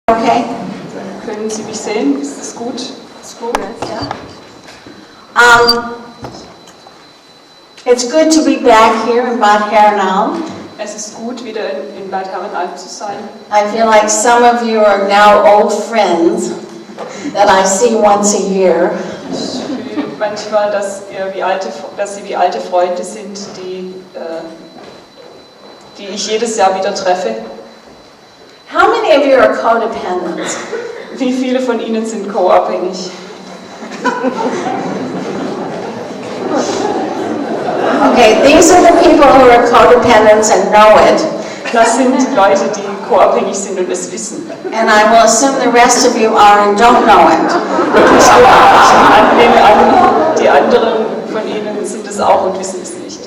Okay. Können Sie mich sehen? Ist das gut? Ist gut? Yeah. It's good to be back here in Bad Herrenalm. Es ist gut, wieder in Bad Herrenalm zu sein. I feel like some of you are now old friends that I see once a year. Ich fühle manchmal, dass Sie wie alte Freunde sind, die ich jedes Jahr wieder treffe. How many of you are codependents? Wie viele von Ihnen sind co-abhängig? Okay, these are the people who are codependents and know it. Das sind Leute, die co-abhängig sind und es wissen. And I will assume the rest of you are and don't know it. Ich nehme an, die anderen von Ihnen sind es auch und wissen es nicht.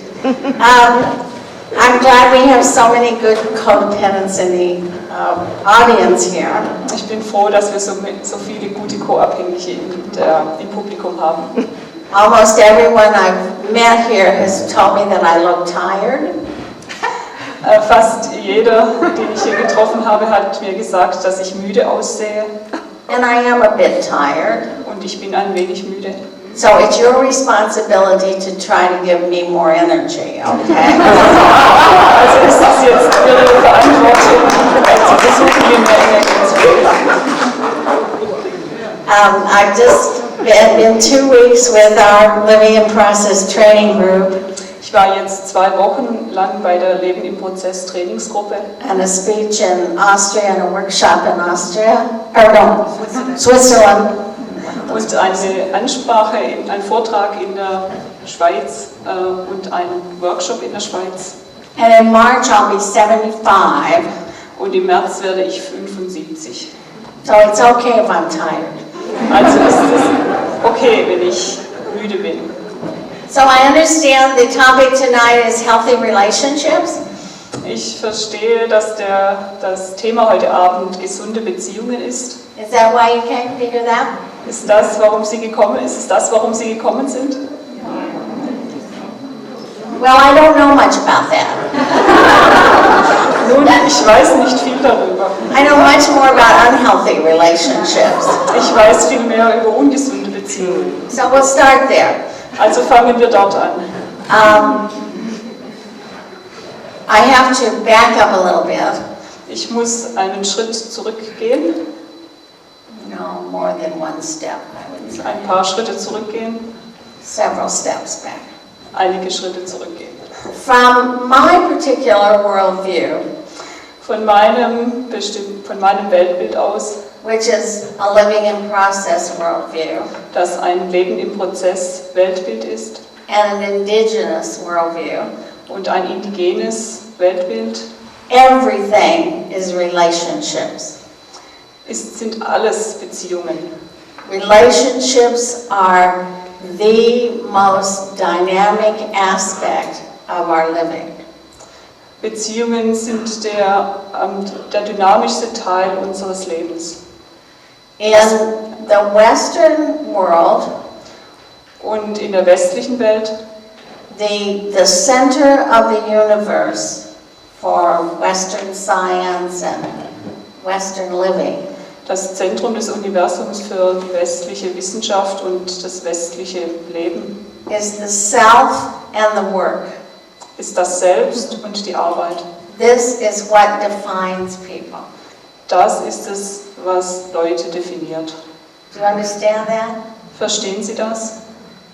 I'm glad we have so many good codependents in the audience here. Ich bin froh, dass wir so viele gute Co-Abhängige im Publikum haben. Almost everyone I've met here has told me that I look tired. Fast jeder, den ich hier getroffen habe, hat mir gesagt, dass ich müde aussehe. And I am a bit tired. Und ich bin ein wenig müde. So it's your responsibility to try to give me more energy, okay? Also ist es jetzt Ihre Verantwortung, zu versuchen, mir mehr Energie zu geben. I've just been 2 weeks with our Living in Process training group. Ich war jetzt 2 Wochen lang bei der Leben im Prozess Trainingsgruppe. And a speech in Austria and a workshop in Switzerland. Und eine Ansprache, ein Vortrag in der Schweiz und ein Workshop in der Schweiz. And in March I'll be 75. Und im März werde ich 75. So it's okay if I'm tired. Also ist es okay, wenn ich müde bin. So I understand the topic tonight is healthy relationships. Ich verstehe, dass das Thema heute Abend gesunde Beziehungen ist. Is that why you came to hear that? Ist es das, warum Sie gekommen sind? Well, I don't know much about that. Nun, ich weiß nicht viel darüber. I know much more about unhealthy relationships. Ich weiß viel mehr über ungesunde Beziehungen. So we'll start there. Also fangen wir dort an. I have to back up a little bit. Ich muss einen Schritt zurückgehen. No, more than one step, I would say. Ein paar Schritte zurückgehen. Several steps back. Einige Schritte zurückgehen. From my particular worldview, von meinem Weltbild aus, which is a living in process worldview, das ein Leben im Prozess Weltbild ist, and an indigenous worldview, und ein indigenes Weltbild, everything is relationships. Sind alles Beziehungen. Relationships are the most dynamic aspect of our living. Beziehungen sind der dynamischste Teil unseres Lebens. In the Western world, und in der westlichen Welt, the center of the universe for Western science and Western living, das Zentrum des Universums für die westliche Wissenschaft und das westliche Leben, is the self and the work. Ist das Selbst und die Arbeit. This is what defines people. Das ist es, was Leute definiert. Do you understand that? Verstehen Sie das?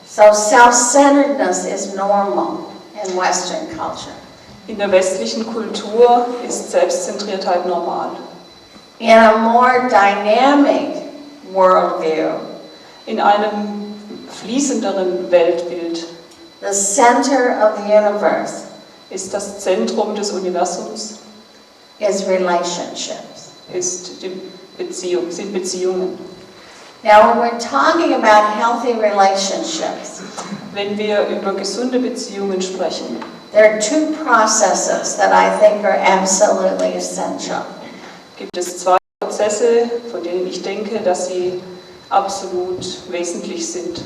So self-centeredness is normal in Western culture. In der westlichen Kultur ist Selbstzentriertheit normal. In a more dynamic worldview, in einem fließenderen Weltbild, the center of the universe ist das Zentrum des Universums, is relationships. Sind Beziehungen. Now, when we're talking about healthy relationships, wenn wir über gesunde Beziehungen sprechen, there are 2 processes that I think are absolutely essential. Gibt es 2 Prozesse, von denen ich denke, dass sie absolut wesentlich sind.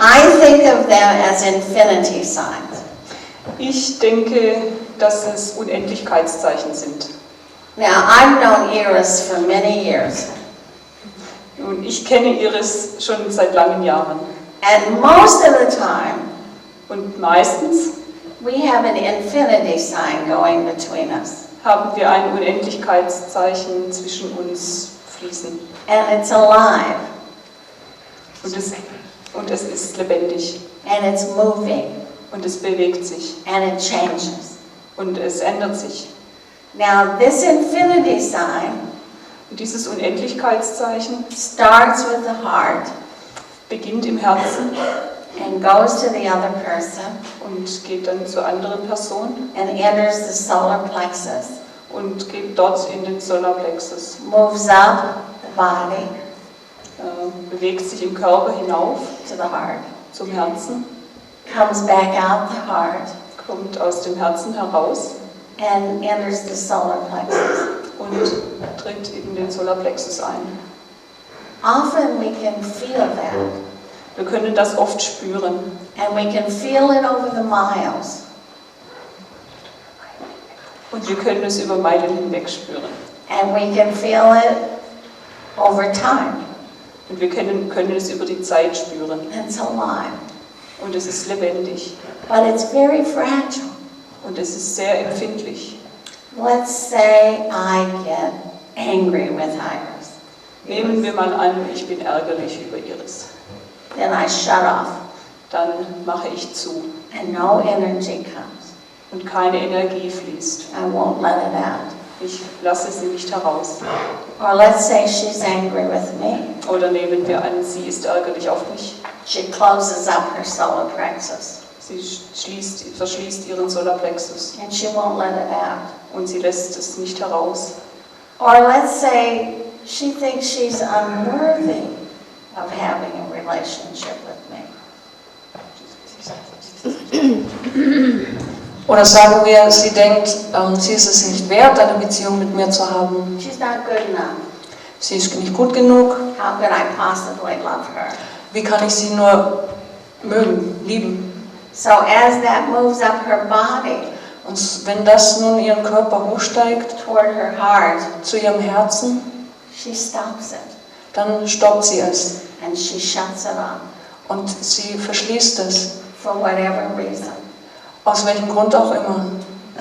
I think of them as infinity signs. Ich denke, dass es Unendlichkeitszeichen sind. Now, I've known Iris for many years, Und ich kenne Iris schon seit langen Jahren. and most of the time, Und meistens we have an infinity sign going between us, haben wir ein Unendlichkeitszeichen zwischen uns fließen. and it's alive, Und es ist lebendig. and it's moving, Und es bewegt sich. and it changes. Und es ändert sich. Now, this infinity sign Und dieses Unendlichkeitszeichen starts with the heart beginnt im Herzen and goes to the other person und geht dann zur anderen Person and enters the solar plexus, und geht dort in den Solarplexus. moves up the body Bewegt sich im Körper hinauf to the heart, zum Herzen, comes back out the heart, kommt aus dem Herzen heraus and enters the solar plexus. und tritt in den Solarplexus ein. Often we can feel that, Wir können das oft spüren and we can feel it over the miles. und wir können es über Meilen hinweg spüren. And we can feel it over time. Und wir können es über die Zeit spüren. It's alive. Und es ist lebendig. But it's very fragile. Und es ist sehr empfindlich. Let's say I get angry with Iris. Nehmen wir mal an, ich bin ärgerlich über Iris. Then I shut off, Dann mache ich zu and no energy comes. und keine Energie fließt. I won't let it out. Ich lasse sie nicht heraus. Or let's say she's angry with me. Oder nehmen wir an, sie ist ärgerlich auf mich. She closes up her solar plexus, Sie verschließt ihren Solarplexus and she won't let it out. und sie lässt es nicht heraus. Or let's say she thinks she's unworthy of having a relationship with me. Oder sagen wir, sie denkt, sie ist es nicht wert, eine Beziehung mit mir zu haben. She's not good enough. Sie ist nicht gut genug. How could I possibly love her? Wie kann ich sie nur mögen, lieben? So as that moves up her body Und wenn das nun ihren Körper hochsteigt toward her heart, zu ihrem Herzen, she stops it dann stoppt sie es and she shuts it off und sie verschließt es, for whatever reason. aus welchem Grund auch immer.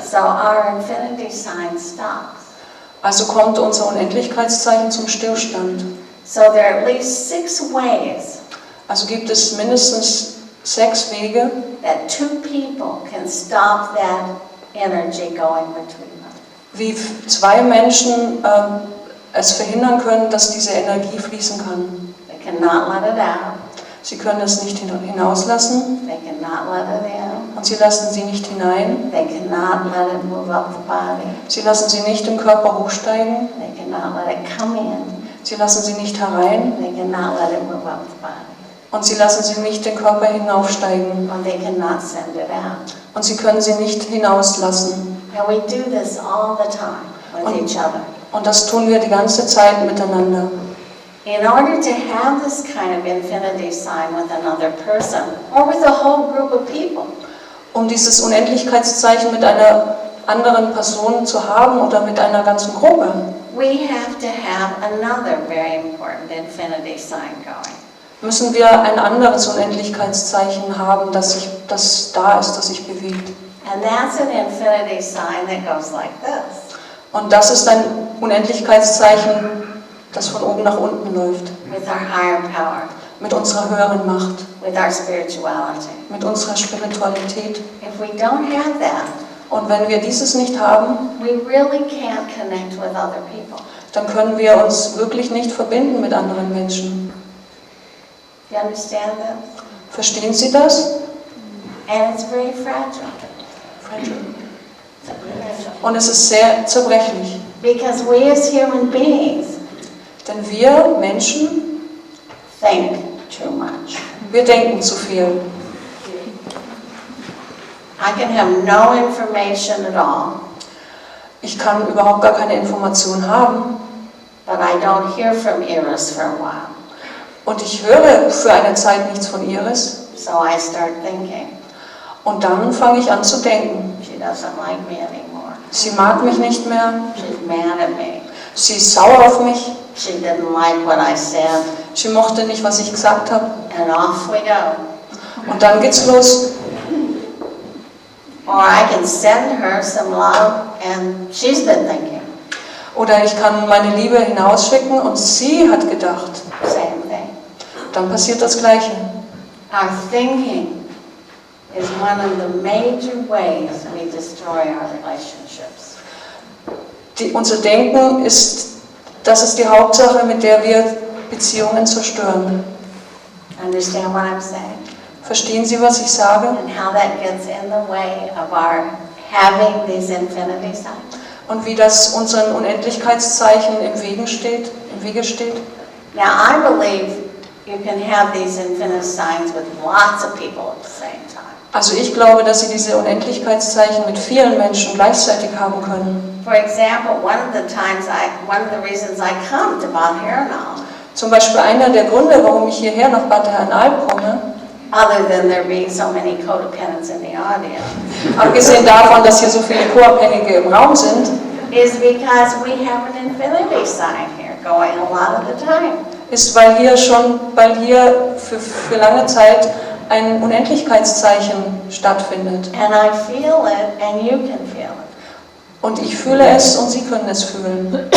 So our infinity sign stops. Also kommt unser Unendlichkeitszeichen zum Stillstand. So there are at least 6 ways Also gibt es mindestens 6 Wege, that 2 people can stop that energy going between them. wie 2 Menschen es verhindern können, dass diese Energie fließen kann. They cannot let it out. Sie können es nicht hinauslassen They cannot let it in. und sie lassen sie nicht hinein. They cannot let it move up the body. Sie lassen sie nicht im Körper hochsteigen. They cannot let it come in. Sie lassen sie nicht herein They cannot let it move up the body. und sie lassen sie nicht den Körper hinaufsteigen. And they cannot send it out. Und sie können sie nicht hinauslassen. And we do this all the time with each other. Und das tun wir die ganze Zeit miteinander. In order to have this kind of infinity sign with another person or with a whole group of people, Um dieses Unendlichkeitszeichen mit einer anderen Person zu haben oder mit einer ganzen Gruppe, we have to have another very important infinity sign going. müssen wir ein anderes Unendlichkeitszeichen haben, das da ist, das sich bewegt. And that's an infinity sign that goes like this. Und das ist ein Unendlichkeitszeichen, das von oben nach unten läuft. With our higher power, Mit unserer höheren Macht, with our spirituality. mit unserer Spiritualität. If we don't have that, Und wenn wir dieses nicht haben, we really can't connect with other people. dann können wir uns wirklich nicht verbinden mit anderen Menschen. Do you understand that? Verstehen Sie das? And it's very fragile. Und es ist sehr zerbrechlich. Because we as human beings Denn wir Menschen, think too much. wir denken zu viel. I can have no information at all, Ich kann überhaupt gar keine Information haben. but I don't hear from Iris for a while. Und ich höre für eine Zeit nichts von Iris. So I start thinking, Und dann fange ich an zu denken. she doesn't like me anymore. Sie mag mich nicht mehr. She's mad at me. Sie ist sauer auf mich. She didn't like what I said. Sie mochte nicht, was ich gesagt habe. And off we go. Und dann geht's los. Or I can send her some love and she's been thinking. Oder ich kann meine Liebe hinausschicken und sie hat gedacht. Same thing. Dann passiert das Gleiche. Our thinking is one of the major ways we destroy our relationships. Unser Denken das ist die Hauptsache, mit der wir Beziehungen zerstören. Understand what I'm saying? Verstehen Sie, was ich sage? And how that gets in the way of our having these infinity signs. Und wie das unseren Unendlichkeitszeichen im Wege steht? Now I believe you can have these infinite signs with lots of people at the same time. Also ich glaube, dass Sie diese Unendlichkeitszeichen mit vielen Menschen gleichzeitig haben können. For example, one of the reasons I come to Bad Herrenal, Zum Beispiel einer der Gründe, warum ich hierher nach Bad Herrenalb komme, other than there being so many codependents in the audience, abgesehen davon, dass hier so viele Co-Abhängige im Raum sind, is because we have an infinity sign here going a lot of the time. ist, weil hier für lange Zeit ein Unendlichkeitszeichen stattfindet. And I feel it and you can feel it. Und ich fühle es und Sie können es fühlen.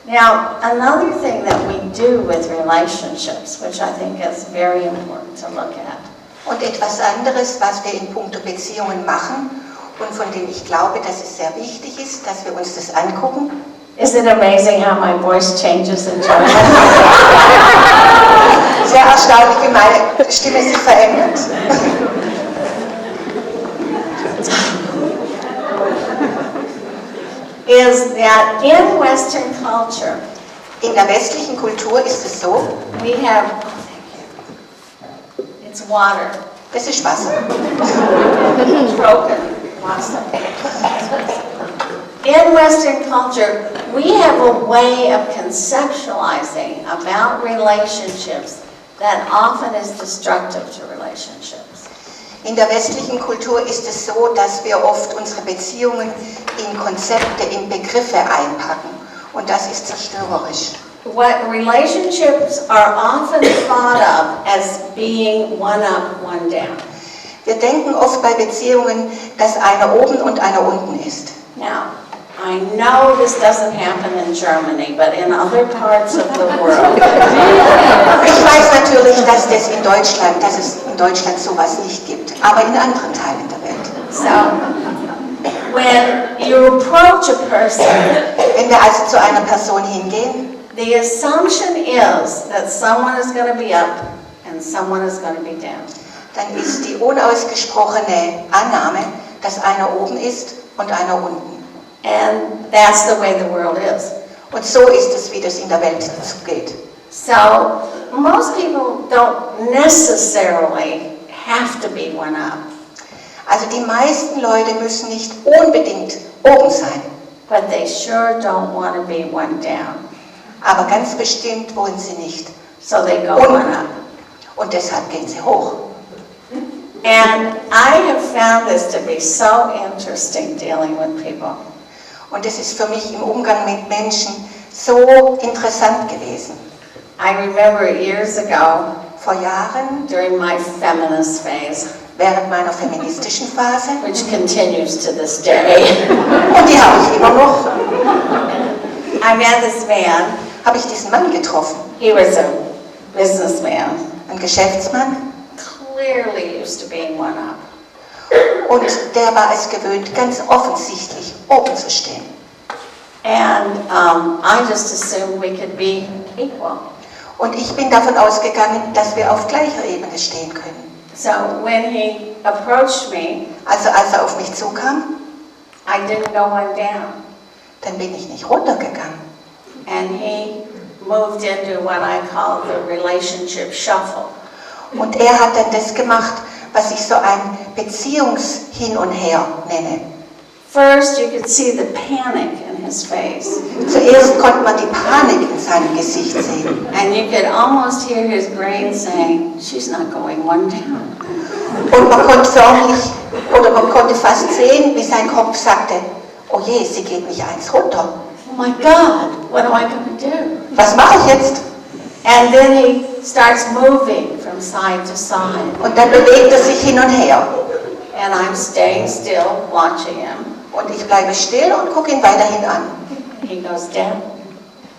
Now, another thing that we do with relationships, which I think is very important to look at, Und etwas anderes, was wir in puncto Beziehungen machen und von dem ich glaube, dass es sehr wichtig ist, dass wir uns das angucken. is it amazing how my voice changes in German? Sehr erstaunlich, wie meine Stimme sich verändert. Is that in Western culture, In der westlichen Kultur ist es so, we have, oh, thank you. It's water, das ist Wasser. broken water. In Western culture, we have a way of conceptualizing about relationships that often is destructive to relationships. In der westlichen Kultur ist es so, dass wir oft unsere Beziehungen in Konzepte, in Begriffe einpacken. Und das ist zerstörerisch. What relationships are often thought of as being one up, one down. Wir denken oft bei Beziehungen, dass einer oben und einer unten ist. Now, I know this doesn't happen in Germany, but in other parts of the world, Ich weiß natürlich, dass es in Deutschland sowas nicht gibt, aber in anderen Teilen der Welt. so when you approach a person, Wenn wir also zu einer Person hingehen, the assumption is that someone is going to be up and someone is going to be down. dann ist die unausgesprochene Annahme, dass einer oben ist und einer unten. And that's the way the world is. Und so ist es, wie das in der Welt zugeht. So most people don't necessarily have to be one up, Also die meisten Leute müssen nicht unbedingt oben sein, but they sure don't want to be one down. aber ganz bestimmt wollen sie nicht. So they go one up. Und deshalb gehen sie hoch. And I have found this to be so interesting dealing with people. Und es ist für mich im Umgang mit Menschen so interessant gewesen. I remember years ago, Vor Jahren, during my feminist phase, während meiner feministischen Phase, which continues to this day, und die habe ich immer noch, I met this man. habe ich diesen Mann getroffen. He was a businessman, Ein Geschäftsmann. clearly used to being one up. Und der war es gewöhnt, ganz offensichtlich oben zu stehen. And I just assumed we could be equal. Und ich bin davon ausgegangen, dass wir auf gleicher Ebene stehen können. So when he approached me, Also als er auf mich zukam, I didn't go one down. dann bin ich nicht runtergegangen. And he moved into what I call the relationship shuffle. Und er hat dann das gemacht, was ich so ein Beziehungshin und Her nenne. First, you could see the panic in his face. Zuerst konnte man die Panik in seinem Gesicht sehen. And you could almost hear his brain saying, she's not going one down. Und man konnte man konnte fast sehen, wie sein Kopf sagte, oh je, sie geht nicht eins runter. Oh my God, what am I going to do? Was mache ich jetzt? And then he starts moving from side to side. Und dann bewegt er sich hin und her. And I'm staying still, watching him. Und ich bleibe still und gucke ihn weiterhin an. He goes down,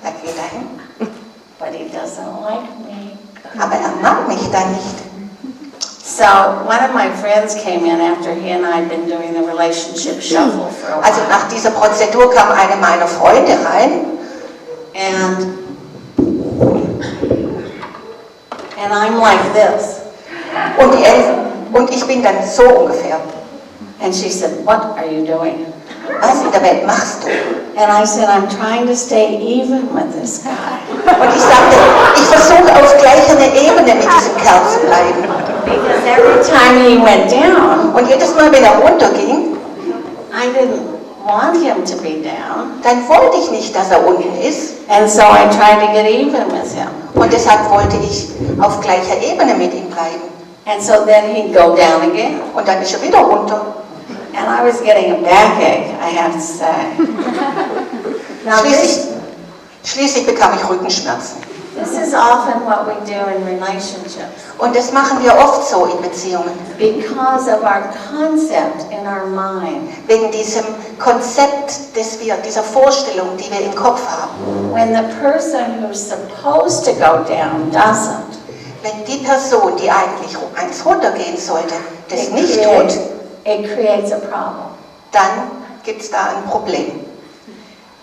Da geht er hin. but he doesn't like me. Aber er mag mich dann nicht. So one of my friends came in after he and I had been doing the relationship shuffle for a Also while. nach dieser Prozedur kam eine meiner Freunde rein. And I'm like this. Und ich bin dann so ungefähr. And she said, what are you doing? Was in der Welt machst du? And I said, I'm trying to stay even with this guy. Und ich sagte, ich versuche auf gleicher Ebene mit diesem Kerl zu bleiben. Because every time he went down, Und jedes Mal, wenn er runterging, I didn't want him to be down. dann wollte ich nicht, dass er unten ist. And so I tried to get even with him. Und deshalb wollte ich auf gleicher Ebene mit ihm bleiben. And so then he'd go down again. Und dann ist er wieder runter. And I was getting a backache, I have to say. Now Schließlich bekam ich Rückenschmerzen. this is often what we do in relationships. Und das machen wir oft so in Beziehungen. Because of our concept in our mind. Wegen diesem Konzept, dieser Vorstellung, die wir im Kopf haben. When the person who's supposed to go down doesn't, Wenn die Person, die eigentlich eins runtergehen sollte, das nicht tut, it creates a problem. dann gibt es da ein Problem.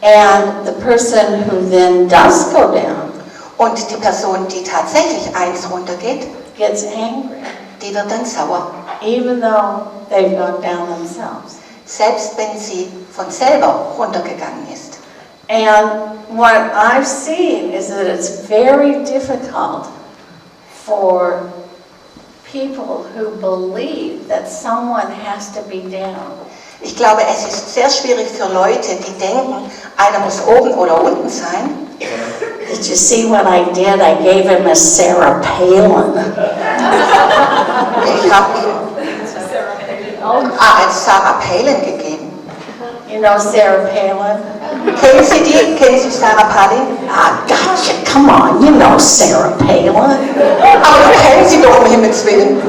And the person who then does go down Und die Person, die tatsächlich eins runtergeht, gets angry, die wird dann sauer. even though they've gone down themselves. Selbst wenn sie von selber runtergegangen ist. And what I've seen is that it's very difficult for people who believe that someone has to be down. Ich glaube, es ist sehr schwierig für Leute, die denken, einer muss oben oder unten sein. Did you see what I did? I gave him a Sarah Palin. Ich habe ihm als Sarah Palin gegeben. You know Sarah Palin? Kennen Sie die? Kennen Sie Sarah Palin? Ah, gosh, come on, you know Sarah Palin. Aber du kennst sie doch, um Himmels Willen.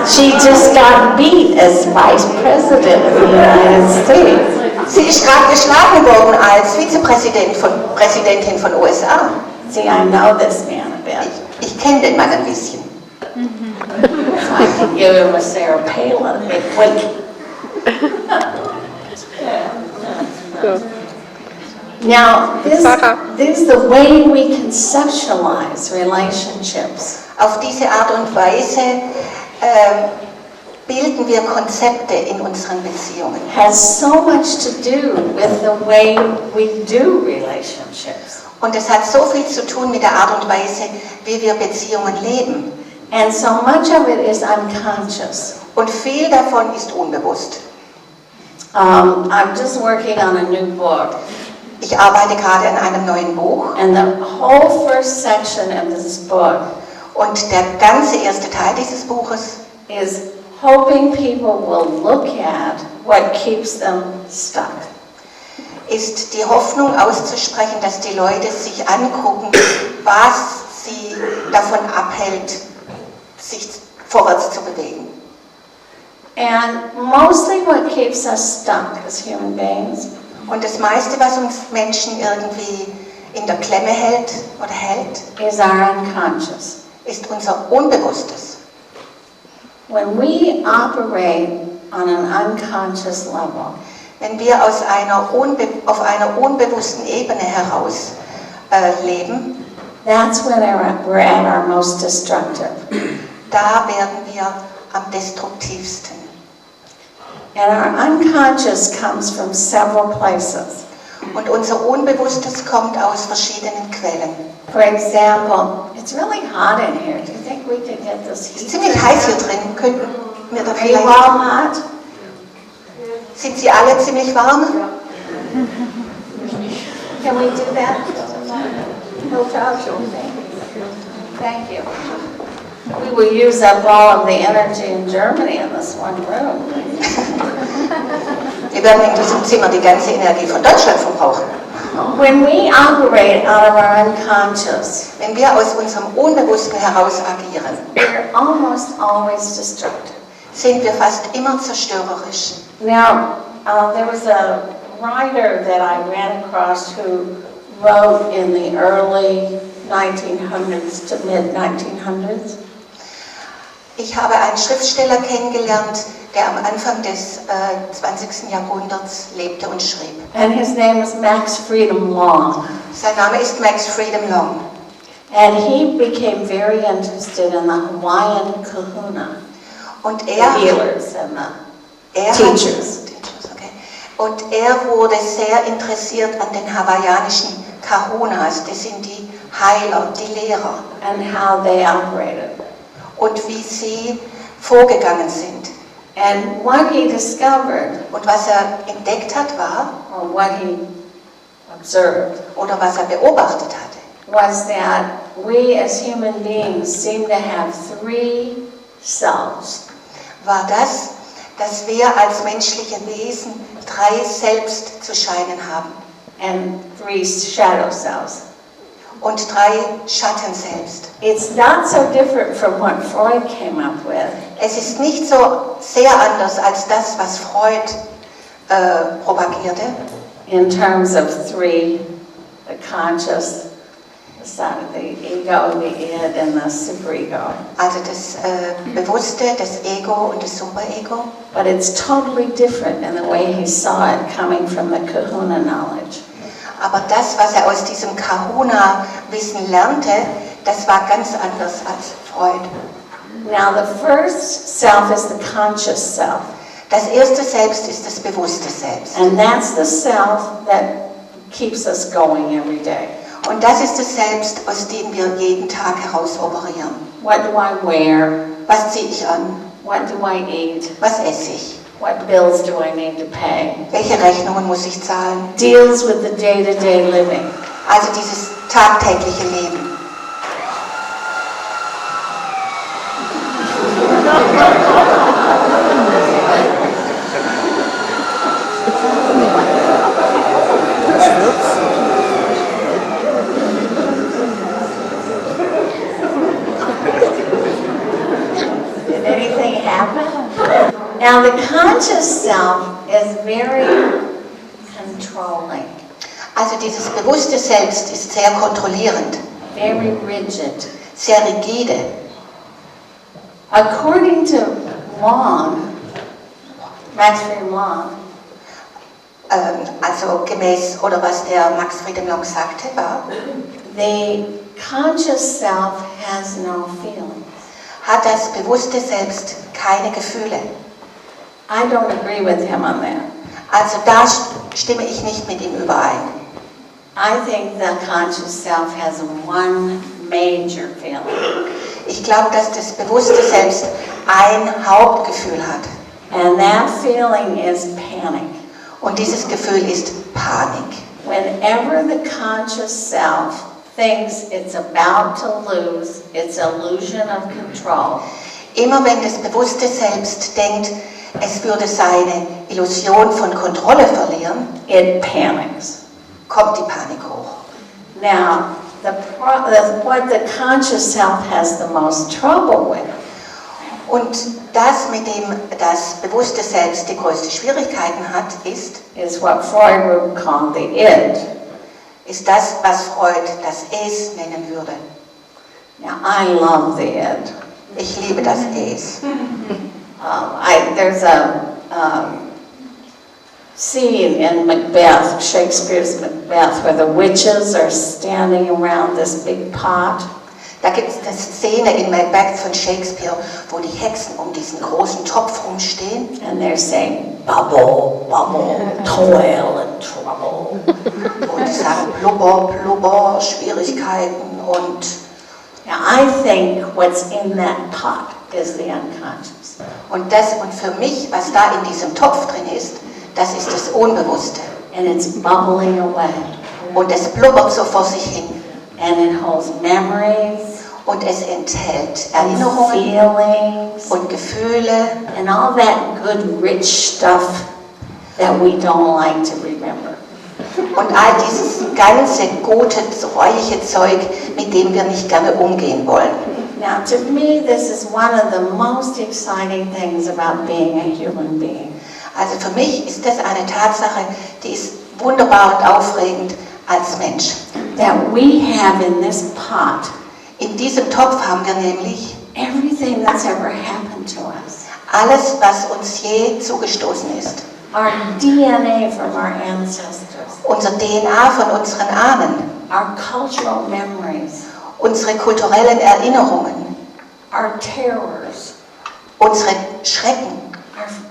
She just got beat as Vice President of the United States. Sie ist gerade geschlagen worden als Präsidentin von USA. See, I know this man a bit. Ich kenne den Mann ein bisschen. So I could give him a Sarah Palin. It would. Now, this is the way we conceptualize relationships. Auf diese Art und Weise bilden wir Konzepte in unseren Beziehungen. Has so much to do with the way we do relationships. Und es hat so viel zu tun mit der Art und Weise, wie wir Beziehungen leben. And so much of it is unconscious. Und viel davon ist unbewusst. I'm just working on a new book. Ich arbeite gerade an einem neuen Buch. And the whole first section of this book Und der ganze erste Teil dieses Buches is hoping people will look at what keeps them stuck. ist die Hoffnung auszusprechen, dass die Leute sich angucken, was sie davon abhält, sich vorwärts zu bewegen. And mostly what keeps us stuck as human beings Und das meiste, was uns Menschen irgendwie in der Klemme hält oder hält, is our unconscious. ist unser Unbewusstes. When we operate on an unconscious level, Wenn wir auf einer unbewussten Ebene heraus leben, that's when we're at our most destructive. da werden wir am destruktivsten. And our unconscious comes from several places. Und unser Unbewusstes kommt aus verschiedenen Quellen. For example, it's really hot in here. Do you think we could get this Es heat? ist ziemlich heiß hier drin. Könnten wir da Are you vielleicht... all hot? Sind Sie alle ziemlich warm? Can we do that? Vortrag? Thank you. We will use up all of the energy in Germany in this one room. Wir werden in diesem Zimmer die ganze Energie von Deutschland verbrauchen. When we operate out of our unconscious, Wenn wir aus unserem Unbewussten heraus agieren, we're almost always destructive. sind wir fast immer zerstörerisch. Now, there was a writer that I ran across who wrote in the early 1900s to mid-1900s. Ich habe einen Schriftsteller kennengelernt, der am Anfang des 20. Jahrhunderts lebte und schrieb. And his name is Max Freedom Long. Sein Name ist Max Freedom Long. And he became very interested in the Hawaiian kahuna, Und the healers and the teachers. Okay. Und er wurde sehr interessiert an den hawaiianischen Kahunas, das sind die Heiler, die Lehrer, And how they operated. und wie sie vorgegangen sind. And what he discovered, Und was er entdeckt hat war, or what he observed, oder was er beobachtet hatte, was that we as human beings seem to have three selves. war das, dass wir als menschliche Wesen 3 Selbst zu scheinen haben And three shadow selves. und 3 Schatten selbst. It's not so different from what Freud came up with. Es ist nicht so sehr anders als das, was Freud propagierte, In terms of three, the conscious, the ego, the id, and the superego. also das Bewusste, das Ego und das Superego. But it's totally different in the way he saw it coming from the kahuna knowledge. Aber das, was er aus diesem Kahuna-Wissen lernte, das war ganz anders als Freud. Now the first self is the conscious self. Das erste Selbst ist das bewusste Selbst. And that's the self that keeps us going every day. Und das ist das Selbst, aus dem wir jeden Tag heraus operieren. What do I wear? Was ziehe ich an? What do I eat? Was esse ich? What bills do I need to pay? Welche Rechnungen muss ich zahlen? Deals with the day-to-day living. Also dieses tagtägliche Leben. Did anything happen? Now the conscious self is very controlling, Also dieses bewusste Selbst ist sehr kontrollierend, very rigid. sehr rigide. According to Long, Max Freedom Long, Also gemäß, oder was der Max Freedom Long sagte, war, the conscious self has no feelings. hat das bewusste Selbst keine Gefühle. I don't agree with him on that. Also da stimme ich nicht mit ihm überein. I think the conscious self has one major feeling, Ich glaube, dass das bewusste Selbst ein Hauptgefühl hat. and that feeling is panic. Und dieses Gefühl ist Panik. Whenever the conscious self thinks it's about to lose its illusion of control, Immer wenn das bewusste Selbst denkt, es würde seine Illusion von Kontrolle verlieren, it panics. kommt die Panik hoch. Now, what the conscious self has the most trouble with Und das, mit dem das bewusste Selbst die größte Schwierigkeiten hat, is what Freud would call the id. ist das, was Freud das Es nennen würde. Now, I love the id. Ich liebe das Es. There's a scene in Macbeth, Shakespeare's Macbeth, where the witches are standing around this big pot. Da gibt es eine Szene in Macbeth von Shakespeare, wo die Hexen um diesen großen Topf rumstehen And they're saying, bubble, bubble, toil and trouble. und die sagen Blubber, Blubber, Schwierigkeiten und Now, I think what's in that pot is the unconscious. Und für mich, was da in diesem Topf drin ist, das ist das Unbewusste. And it's bubbling away. Und es blubbert so vor sich hin. And it holds memories Und es enthält and Erinnerungen feelings und Gefühle and all that good, rich stuff that we don't like to remember. und all dieses ganze gute, räudige Zeug, mit dem wir nicht gerne umgehen wollen. Now, to me, this is one of the most exciting things about being a human being. Also für mich ist das eine Tatsache, die ist wunderbar und aufregend als Mensch. That we have in this pot In diesem Topf haben wir nämlich everything that's ever happened to us. alles, was uns je zugestoßen ist. Our DNA from our ancestors, Unser DNA von unseren Ahnen, our cultural memories, unsere kulturellen Erinnerungen, our terrors, unsere Schrecken,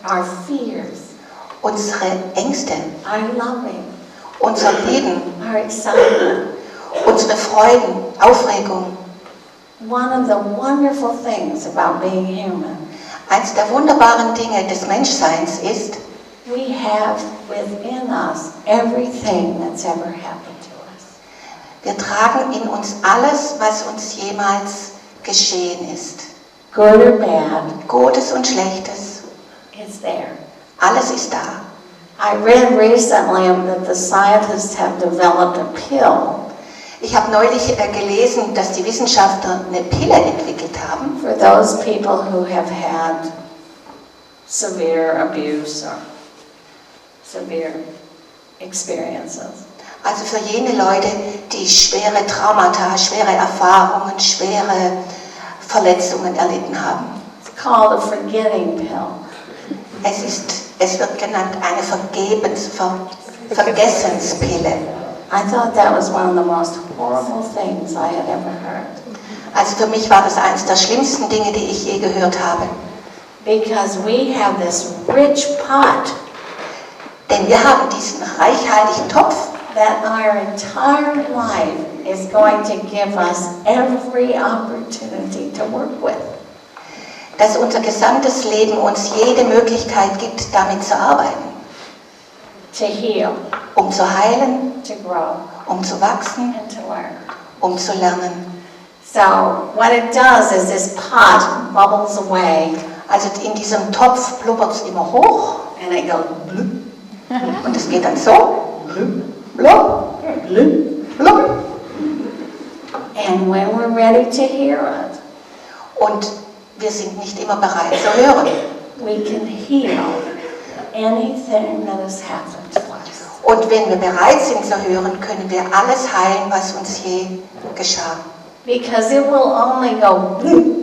our fears, unsere Ängste, our loving, unser Leben, our excitement. unsere Freuden, Aufregung. One of the wonderful things about being human, Eins der wunderbaren Dinge des Menschseins ist, we have within us everything that's ever happened to us. wir tragen in uns alles, was uns jemals geschehen ist. Good or bad, Gutes und Schlechtes, it's there. alles ist da. I read recently that the scientists have developed a pill Ich habe neulich gelesen, dass die Wissenschaftler eine Pille entwickelt haben for those people who have had severe abuse or severe experiences. Also für jene Leute, die schwere Traumata, schwere Erfahrungen, schwere Verletzungen erlitten haben. It's called a forgetting pill. Es wird genannt eine Vergessenspille. I thought that was one of the most horrible things I had ever heard. Also für mich war das eines der schlimmsten Dinge, die ich je gehört habe. Because we have this rich pot Denn wir haben diesen reichhaltigen Topf, that our entire life is going to give us every opportunity to work with. dass unser gesamtes Leben uns jede Möglichkeit gibt, damit zu arbeiten. To heal, Um zu heilen, to grow, um zu wachsen, and to learn. um zu lernen. So what it does is this pot bubbles away Also in diesem Topf blubbert es immer hoch and it goes bloop, und es geht dann so. Blub, bloop. blub. And when we're ready to hear it, Und wir sind nicht immer bereit zu hören. we can heal anything that has happened to us. Und wenn wir bereit sind zu hören, können wir alles heilen, was uns je geschah. Because it will only go bloop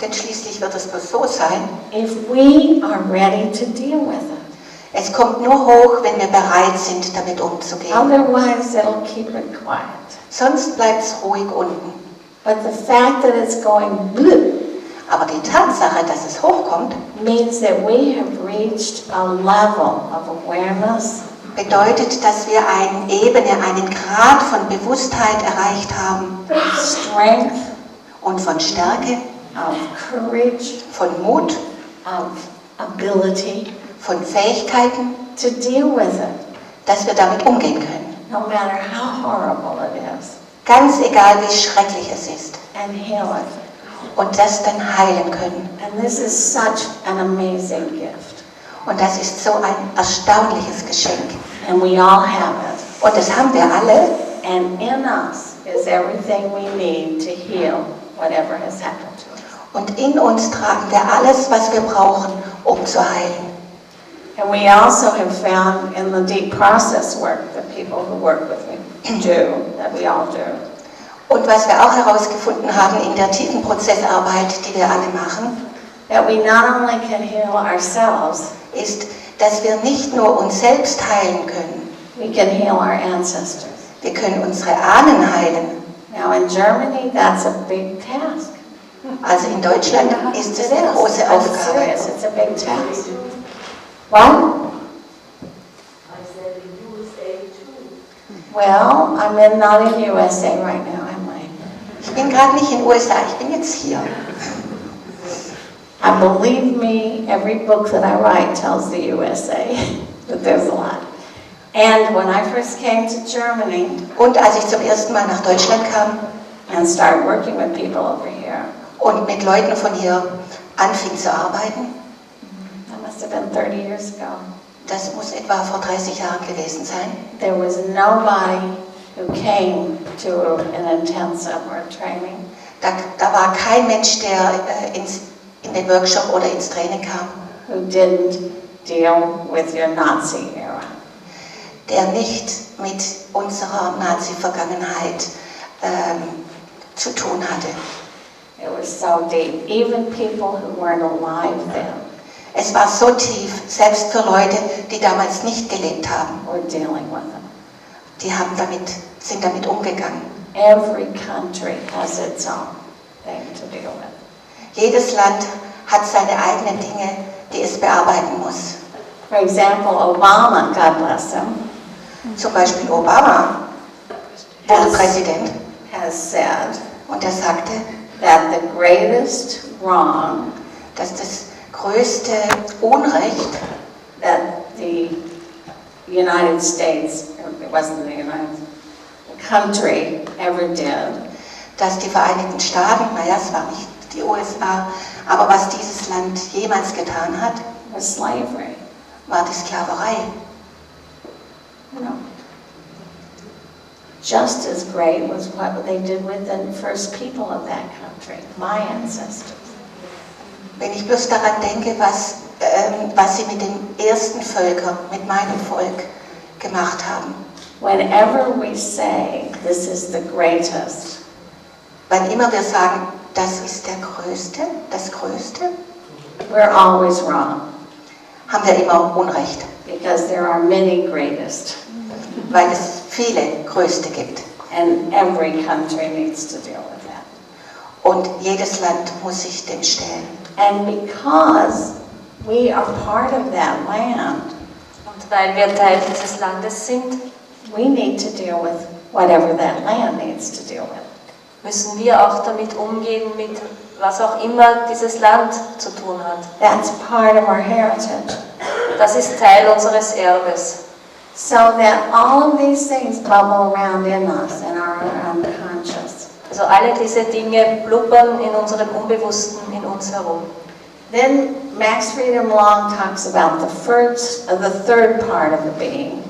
Denn schließlich wird es bloß so sein, if we are ready to deal with it. es kommt nur hoch, wenn wir bereit sind, damit umzugehen. Otherwise, it'll keep it quiet. Sonst bleibt es ruhig unten. But the fact that it's going bloop Aber die Tatsache, dass es hochkommt, means that we have reached a level of awareness bedeutet, dass wir eine Ebene, einen Grad von Bewusstheit erreicht haben of strength, und von Stärke, of courage, von Mut, of ability von Fähigkeiten, to deal with it, dass wir damit umgehen können. no matter how horrible it is, Ganz egal, wie schrecklich es ist. and heal it. Und das dann heilen können. And this is such an amazing gift. Und das ist so ein erstaunliches Geschenk. And we all have it. Und das haben wir alle. And in us is everything we need to heal whatever has happened to us. Und in uns tragen wir alles, was wir brauchen, um zu heilen. And we also have found in the deep process work that people who work with me do, that we all do, Und was wir auch herausgefunden haben in der tiefen Prozessarbeit, die wir alle machen, that we not only can heal ourselves, ist, dass wir nicht nur uns selbst heilen können, we can heal our ancestors. wir können unsere Ahnen heilen. Now in Germany, that's a big task. Also in Deutschland ist es eine große I'm Aufgabe. serious, it's a big task. What? Well, I'm not in USA right now, am I? Ich bin gerade nicht in den USA, ich bin jetzt hier. I believe me, every book that I write tells the USA that there's a lot. And when I first came to Germany Und als ich zum ersten Mal nach Deutschland kam and started working with people over here, und mit Leuten von hier anfing zu arbeiten, that must have been 30 years ago, das muss etwa vor 30 Jahren gewesen sein, there was nobody who came to an intensive or training da war kein Mensch, der in den Workshop oder ins Training kam, who didn't deal with your Nazi era. der nicht mit unserer Nazi-Vergangenheit zu tun hatte. It was so deep. Even people who weren't alive then Es war so tief, selbst für Leute, die damals nicht gelebt haben. were dealing with them. Die sind damit umgegangen. Every country has its own thing to deal with. Jedes Land hat seine eigenen Dinge, die es bearbeiten muss. For example, Obama, God bless him, Zum Beispiel Obama wurde Präsident has said und er sagte, that the greatest wrong dass das größte Unrecht, that the United States, it wasn't the United country, ever did, dass die Vereinigten Staaten, naja, es war nicht die USA, aber was dieses Land jemals getan hat, was slavery. war die Sklaverei. You know, just as great was what they did with the first people of that country, my ancestors. Wenn ich bloß daran denke, was sie mit den ersten Völkern, mit meinem Volk gemacht haben. Whenever we say this is the greatest, Wann immer wir sagen, das ist das Größte, we're always wrong haben wir immer Unrecht, because there are many greatest, weil es viele Größte gibt. and every country needs to deal with that. Und jedes Land muss sich dem stellen. And because we are part of that land, Und weil wir Teil dieses Landes sind, we need to deal with whatever that land needs to deal with. müssen wir auch damit umgehen, mit was auch immer dieses Land zu tun hat. That's part of our heritage. Das ist Teil unseres Erbes. So that all of these things bubble around in us, in our unconscious. Also alle diese Dinge blubbern in unserem Unbewussten in uns herum. Then Max Friedman Long talks about the third part of the being.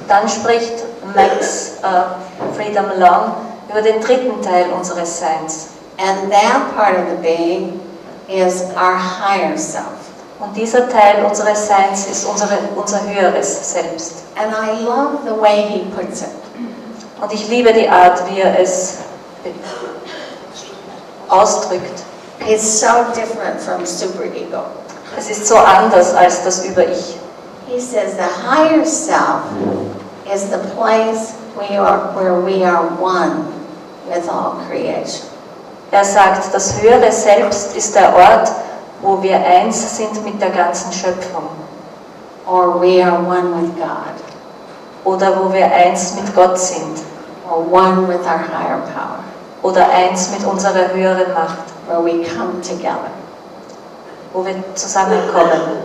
Dann spricht Max Friedman Long über den dritten Teil unseres Seins. And that part of the being is our higher self. Und dieser Teil unseres Seins ist unser höheres Selbst. And I love the way he puts it. Und ich liebe die Art, wie er es ausdrückt. It's so different from superego. Es ist so anders als das Über-Ich. He says the higher self is the place where we are one with all creation. Er sagt, das höhere Selbst ist der Ort, wo wir eins sind mit der ganzen Schöpfung. Or we are one with God. Oder wo wir eins mit Gott sind. Or one with our higher power. Oder eins mit unserer höheren Macht. Where we come together. Wo wir zusammenkommen.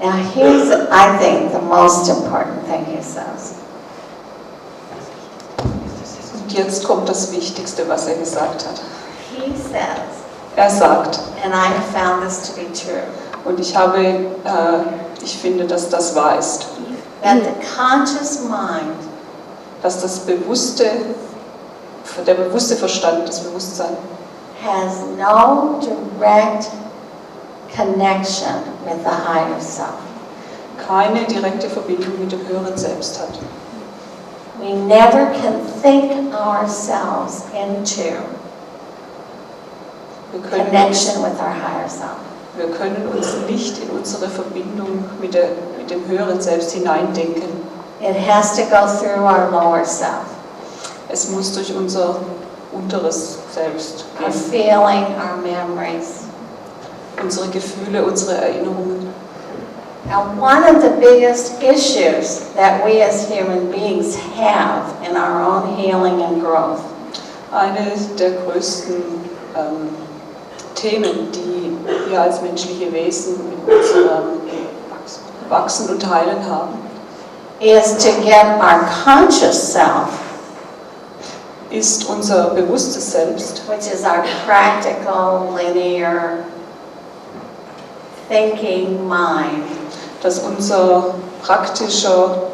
Now here's, I think, the most important thing he says. Und jetzt kommt das Wichtigste, was er gesagt hat. He says, Er sagt, and I have found this to be true, und ich finde, dass das wahr ist, that the conscious mind dass der bewusste Verstand, das Bewusstsein, has no direct connection with the higher self. keine direkte Verbindung mit dem höheren Selbst hat. We never can think ourselves into connection with our higher self. Wir können uns nicht in unsere Verbindung mit dem höheren Selbst hineindenken. It has to go through our lower self. Es muss durch unser unteres Selbst Our gehen. feeling, our memories. Unsere Gefühle, unsere Erinnerungen. Now, one of the biggest issues that we as human beings have in our own healing and growth Eine der größten Themen, die wir als menschliche Wesen mit unserem Wachsen und Heilen haben, is to get our conscious self, ist unser bewusstes Selbst, which is our practical, linear, thinking mind, das unser praktischer,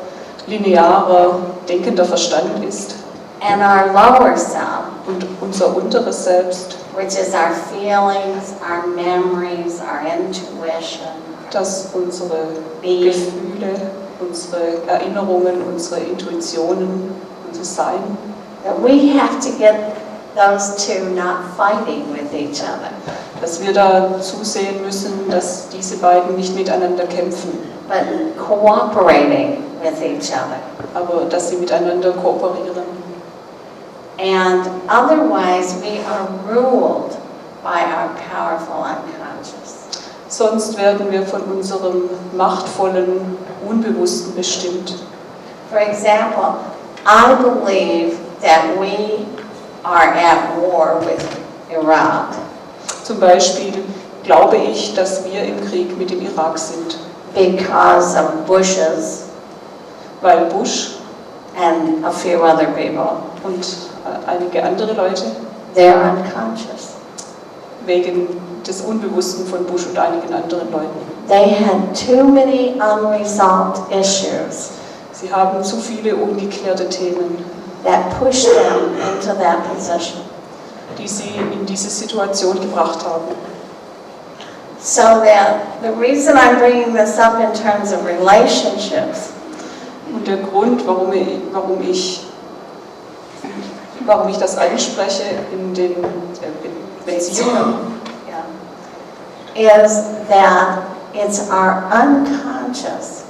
linearer, denkender Verstand ist, and our lower self, und unser unteres Selbst, which is our feelings, our memories, our intuition, das unsere being. Gefühle, unsere Erinnerungen, unsere Intuitionen, unser Sein, That we have to get those two not fighting with each other, dass wir da zusehen müssen, dass diese beiden nicht miteinander kämpfen, but cooperating with each other. aber dass sie miteinander kooperieren. And otherwise, we are ruled by our powerful unconscious. Sonst werden wir von unserem machtvollen Unbewussten bestimmt. For example, I believe that we are at war with Iraq Zum Beispiel glaube ich, dass wir im Krieg mit dem Irak sind, because of Bush's weil Bush and a few other people. und einige andere Leute They're unconscious. wegen des Unbewussten von Bush und einigen anderen Leuten. They had too many unresolved issues Sie haben zu viele ungeklärte Themen, that pushed them into that position. die sie in diese Situation gebracht haben. So that the reason I'm bringing this up in terms of relationships Und der Grund, warum ich das anspreche in den Beziehungen, is that it's our unconscious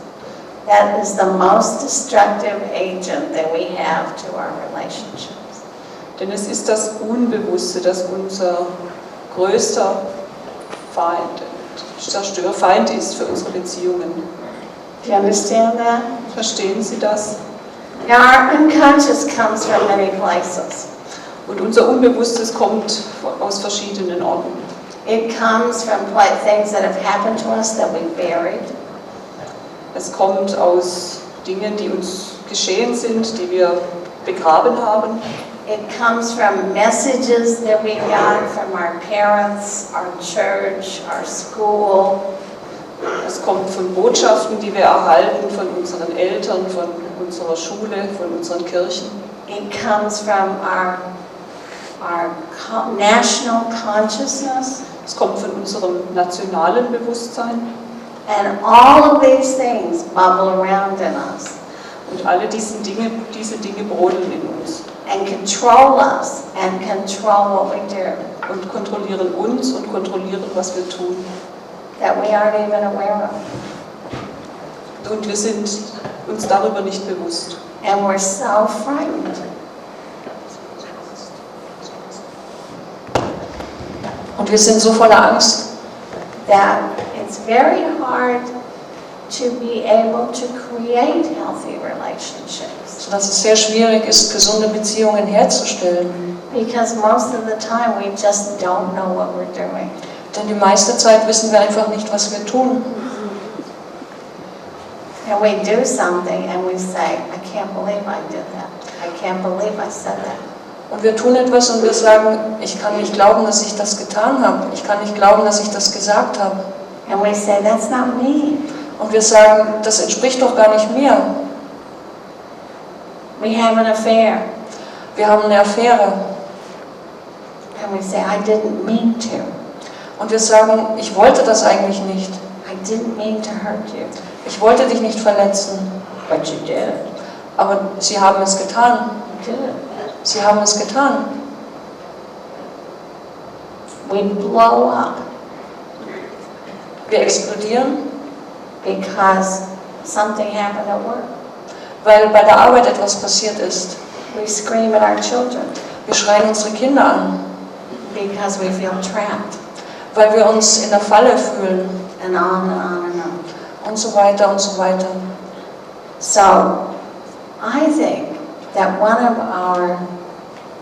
that is the most destructive agent that we have to our relationships. denn es ist das Unbewusste, das unser größter Feind ist für unsere Beziehungen. Do you understand that? Verstehen Sie das? Now, our unconscious comes from many places. Und unser Unbewusstes kommt aus verschiedenen Orten. It comes from things that have happened to us that we buried. Es kommt aus Dingen, die uns geschehen sind, die wir begraben haben. It comes from messages that we got from our parents, our church, our school. Es kommt von Botschaften, die wir erhalten, von unseren Eltern, von unserer Schule, von unseren Kirchen. It comes from our national consciousness. Es kommt von unserem nationalen Bewusstsein. And all of these things bubble around in us Und alle diese Dinge brodeln in uns and control us and control what we do und kontrollieren uns und kontrollieren, was wir tun. that we aren't even aware of. Und wir sind uns darüber nicht bewusst. And we're so frightened. Und wir sind so voller Angst, That it's very hard to be able to create healthy relationships. sodass es sehr schwierig ist, gesunde Beziehungen herzustellen. Because most of the time we just don't know what we're doing. Denn die meiste Zeit wissen wir einfach nicht, was wir tun. And we do something and we say, I can't believe I did that. I can't believe I said that. Und wir tun etwas und wir sagen, ich kann nicht glauben, dass ich das getan habe. Ich kann nicht glauben, dass ich das gesagt habe. And we say, that's not me. Und wir sagen, das entspricht doch gar nicht mir. We have an affair. Wir haben eine Affäre. And we say, I didn't mean to. Und wir sagen, ich wollte das eigentlich nicht. I didn't mean to hurt you. Ich wollte dich nicht verletzen. But you did. Aber sie haben es getan. You did. Sie haben es getan. We blow up Wir explodieren, because something happened at work. weil bei der Arbeit etwas passiert ist. We scream at our children Wir schreien unsere Kinder an, because we feel trapped. weil wir uns in der Falle fühlen And on and on and on. und so weiter und so weiter. So, I think that one of our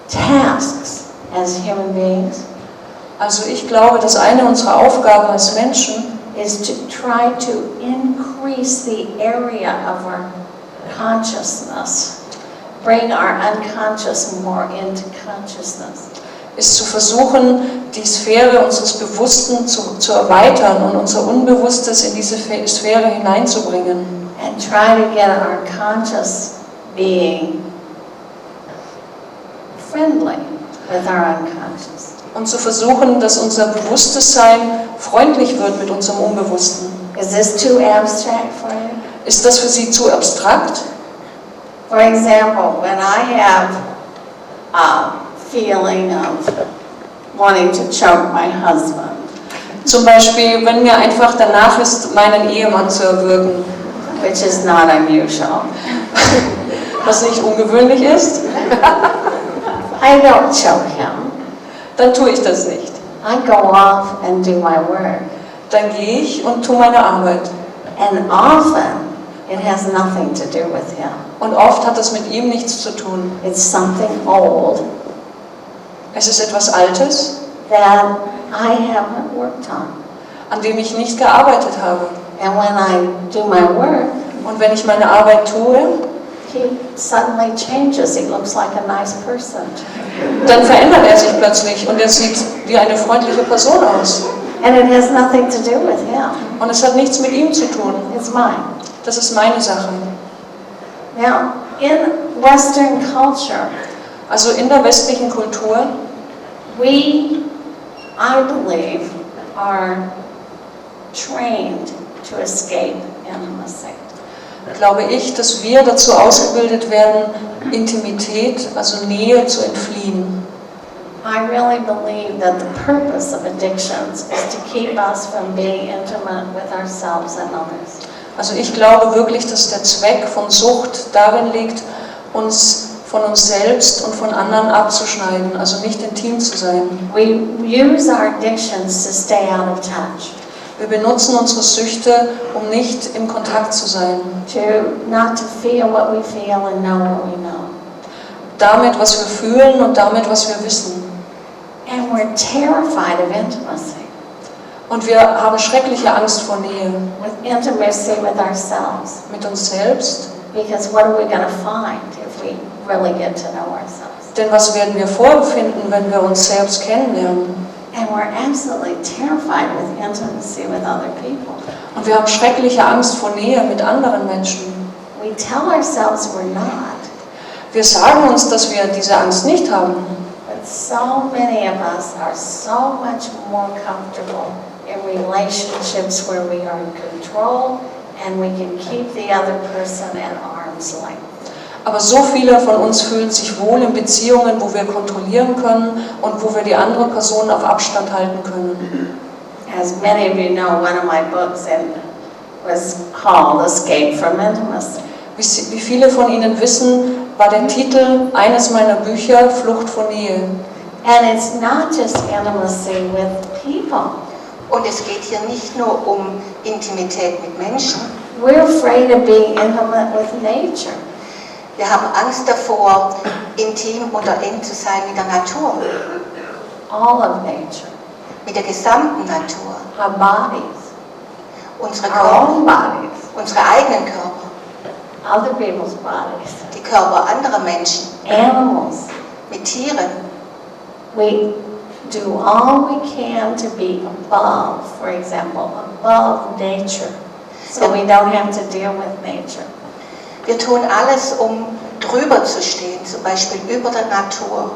tasks as human beings Also ich glaube, dass eine unserer Aufgaben als Menschen is to try to increase the area of our consciousness, bring our unconscious more into consciousness. Ist zu versuchen, die Sphäre unseres Bewussten zu erweitern und unser Unbewusstes in diese Sphäre hineinzubringen. And try to get our conscious being friendly with our unconscious. Und zu versuchen, dass unser bewusstes Sein freundlich wird mit unserem Unbewussten. Is this too abstract for you? Ist das für Sie zu abstrakt? For example, when I have a feeling of wanting to choke my husband, Zum Beispiel, wenn mir einfach danach ist, meinen Ehemann zu erwürgen, which is not unusual, was nicht ungewöhnlich ist, I don't choke him. dann tue ich das nicht. I go off and do my work. Dann gehe ich und tue meine Arbeit. And often it has nothing to do with him. Und oft hat das mit ihm nichts zu tun. It's something old Es ist etwas Altes, that I haven't worked on. an dem ich nicht gearbeitet habe. And when I do my work, Und wenn ich meine Arbeit tue, he suddenly changes. He looks like a nice person. dann verändert er sich plötzlich und er sieht wie eine freundliche Person aus. And it has nothing to do with him. Und es hat nichts mit ihm zu tun. It's mine. Das ist meine Sache. Now, in Western culture, Also in der westlichen Kultur, we, I believe, are trained to escape intimacy. glaube ich, dass wir dazu ausgebildet werden, Intimität, also Nähe zu entfliehen. I really believe that the purpose of addictions is to keep us from being intimate with ourselves and others. Also ich glaube wirklich, dass der Zweck von Sucht darin liegt, uns von uns selbst und von anderen abzuschneiden, also nicht intim zu sein. We use our addictions to stay out of touch, Wir benutzen unsere Süchte, um nicht im Kontakt zu sein. not to feel what we feel and know what we know. Damit, was wir fühlen und damit, was wir wissen. And we're terrified of intimacy, Und wir haben schreckliche Angst vor Nähe with intimacy with ourselves, mit uns selbst. because what are we going to find if we really get to know ourselves? Denn was werden wir vorfinden, wenn wir uns selbst kennenlernen? And we're absolutely terrified with intimacy with other people. Und wir haben schreckliche Angst vor Nähe mit anderen Menschen. We tell ourselves we're not, Wir sagen uns, dass wir diese Angst nicht haben. but so many of us are so much more comfortable in relationships where we are in control and we can keep the other person at arm's length. Aber so viele von uns fühlen sich wohl in Beziehungen, wo wir kontrollieren können und wo wir die andere Person auf Abstand halten können. As many of you know, one of my books was called Escape from Intimacy. Wie viele von Ihnen wissen, war der Titel eines meiner Bücher Flucht vor Nähe. And it's not just intimacy with people. Und es geht hier nicht nur um Intimität mit Menschen. We're afraid of being intimate with nature. Wir haben Angst davor, intim oder eng zu sein mit der Natur, All of nature. mit der gesamten Natur. Our bodies. Unsere Our Körper, own bodies. unsere eigenen Körper, Other people's bodies. die Körper anderer Menschen, Animals. mit Tieren. We do all we can to be above, for example, above nature. So we don't have to deal with nature. Wir tun alles, um drüber zu stehen, zum Beispiel über der Natur.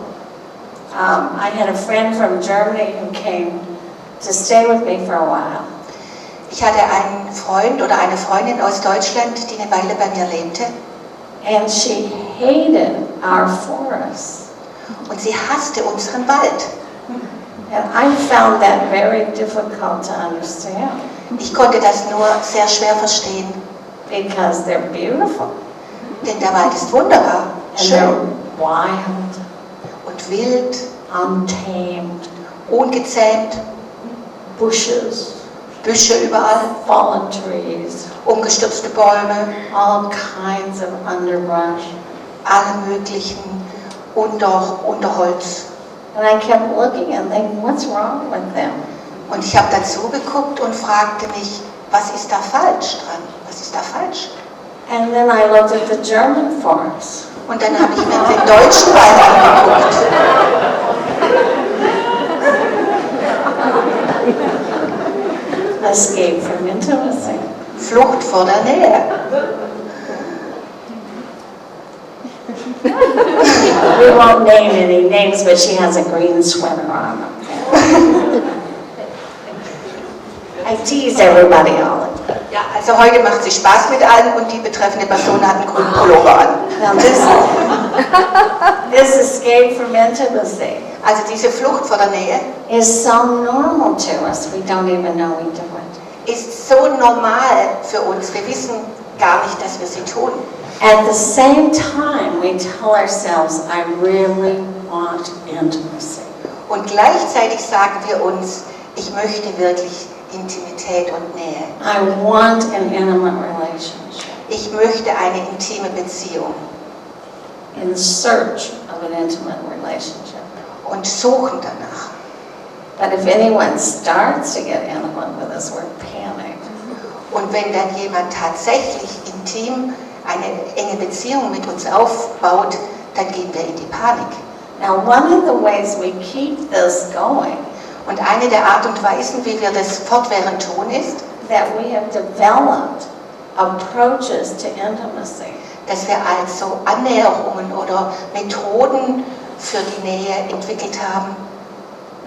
I had a friend from Germany who came to stay with me for a while. Ich hatte einen Freund oder eine Freundin aus Deutschland, die eine Weile bei mir lebte. And she hated our forests. Und sie hasste unseren Wald. And I found that very difficult to understand Ich konnte das nur sehr schwer verstehen, because they're beautiful denn der Wald ist wunderbar, and schön they're wild, und wild, untamed, ungezähmt, bushes, Büsche überall, fallen trees, umgestürzte Bäume, all kinds of underbrush. alle möglichen Unterholz. And I kept looking and thinking, what's wrong with them? Und ich habe dazu geguckt und fragte mich, was ist da falsch dran? Was ist da falsch? And then I looked at the German forms. Und dann habe ich mir den deutschen Wald angeguckt. Escape from intimacy. Flucht vor der Nähe. We won't name any names, but she has a green sweater on. I tease everybody all the time. Ja, also heute macht sie Spaß mit allen und die betreffende Person hat einen grünen Pullover an. Now this escape from intimacy Also diese Flucht vor der Nähe is so normal to us, we don't even know we do it. ist so normal für uns. Wir wissen gar nicht, dass wir sie tun. At the same time, we tell ourselves, I really want intimacy. Und gleichzeitig sagen wir uns, ich möchte wirklich Intimität und Nähe. I want an intimate relationship. Ich möchte eine intime Beziehung In search of an intimate relationship. und suchen danach. But if anyone starts to get intimate with us, we're panicked. Und wenn dann jemand tatsächlich intim eine enge Beziehung mit uns aufbaut, dann gehen wir in die Panik. Now, one of the ways we keep this going, Und eine der Art und Weisen, wie wir das fortwährend tun, ist, that we have developed approaches to intimacy dass wir also Annäherungen oder Methoden für die Nähe entwickelt haben,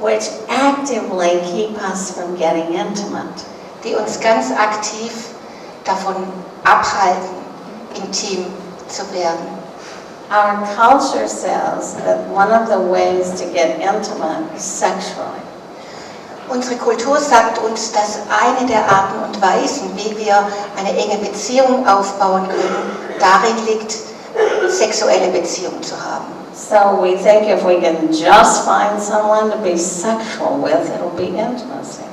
which actively keep us from getting intimate. die uns ganz aktiv davon abhalten, intim zu werden. Our culture says that one of the ways to get intimate is sexually. Unsere Kultur sagt uns, dass eine der Arten und Weisen, wie wir eine enge Beziehung aufbauen können, darin liegt, sexuelle Beziehungen zu haben. So we think if we can just find someone to be sexual with, it'll be intimacy.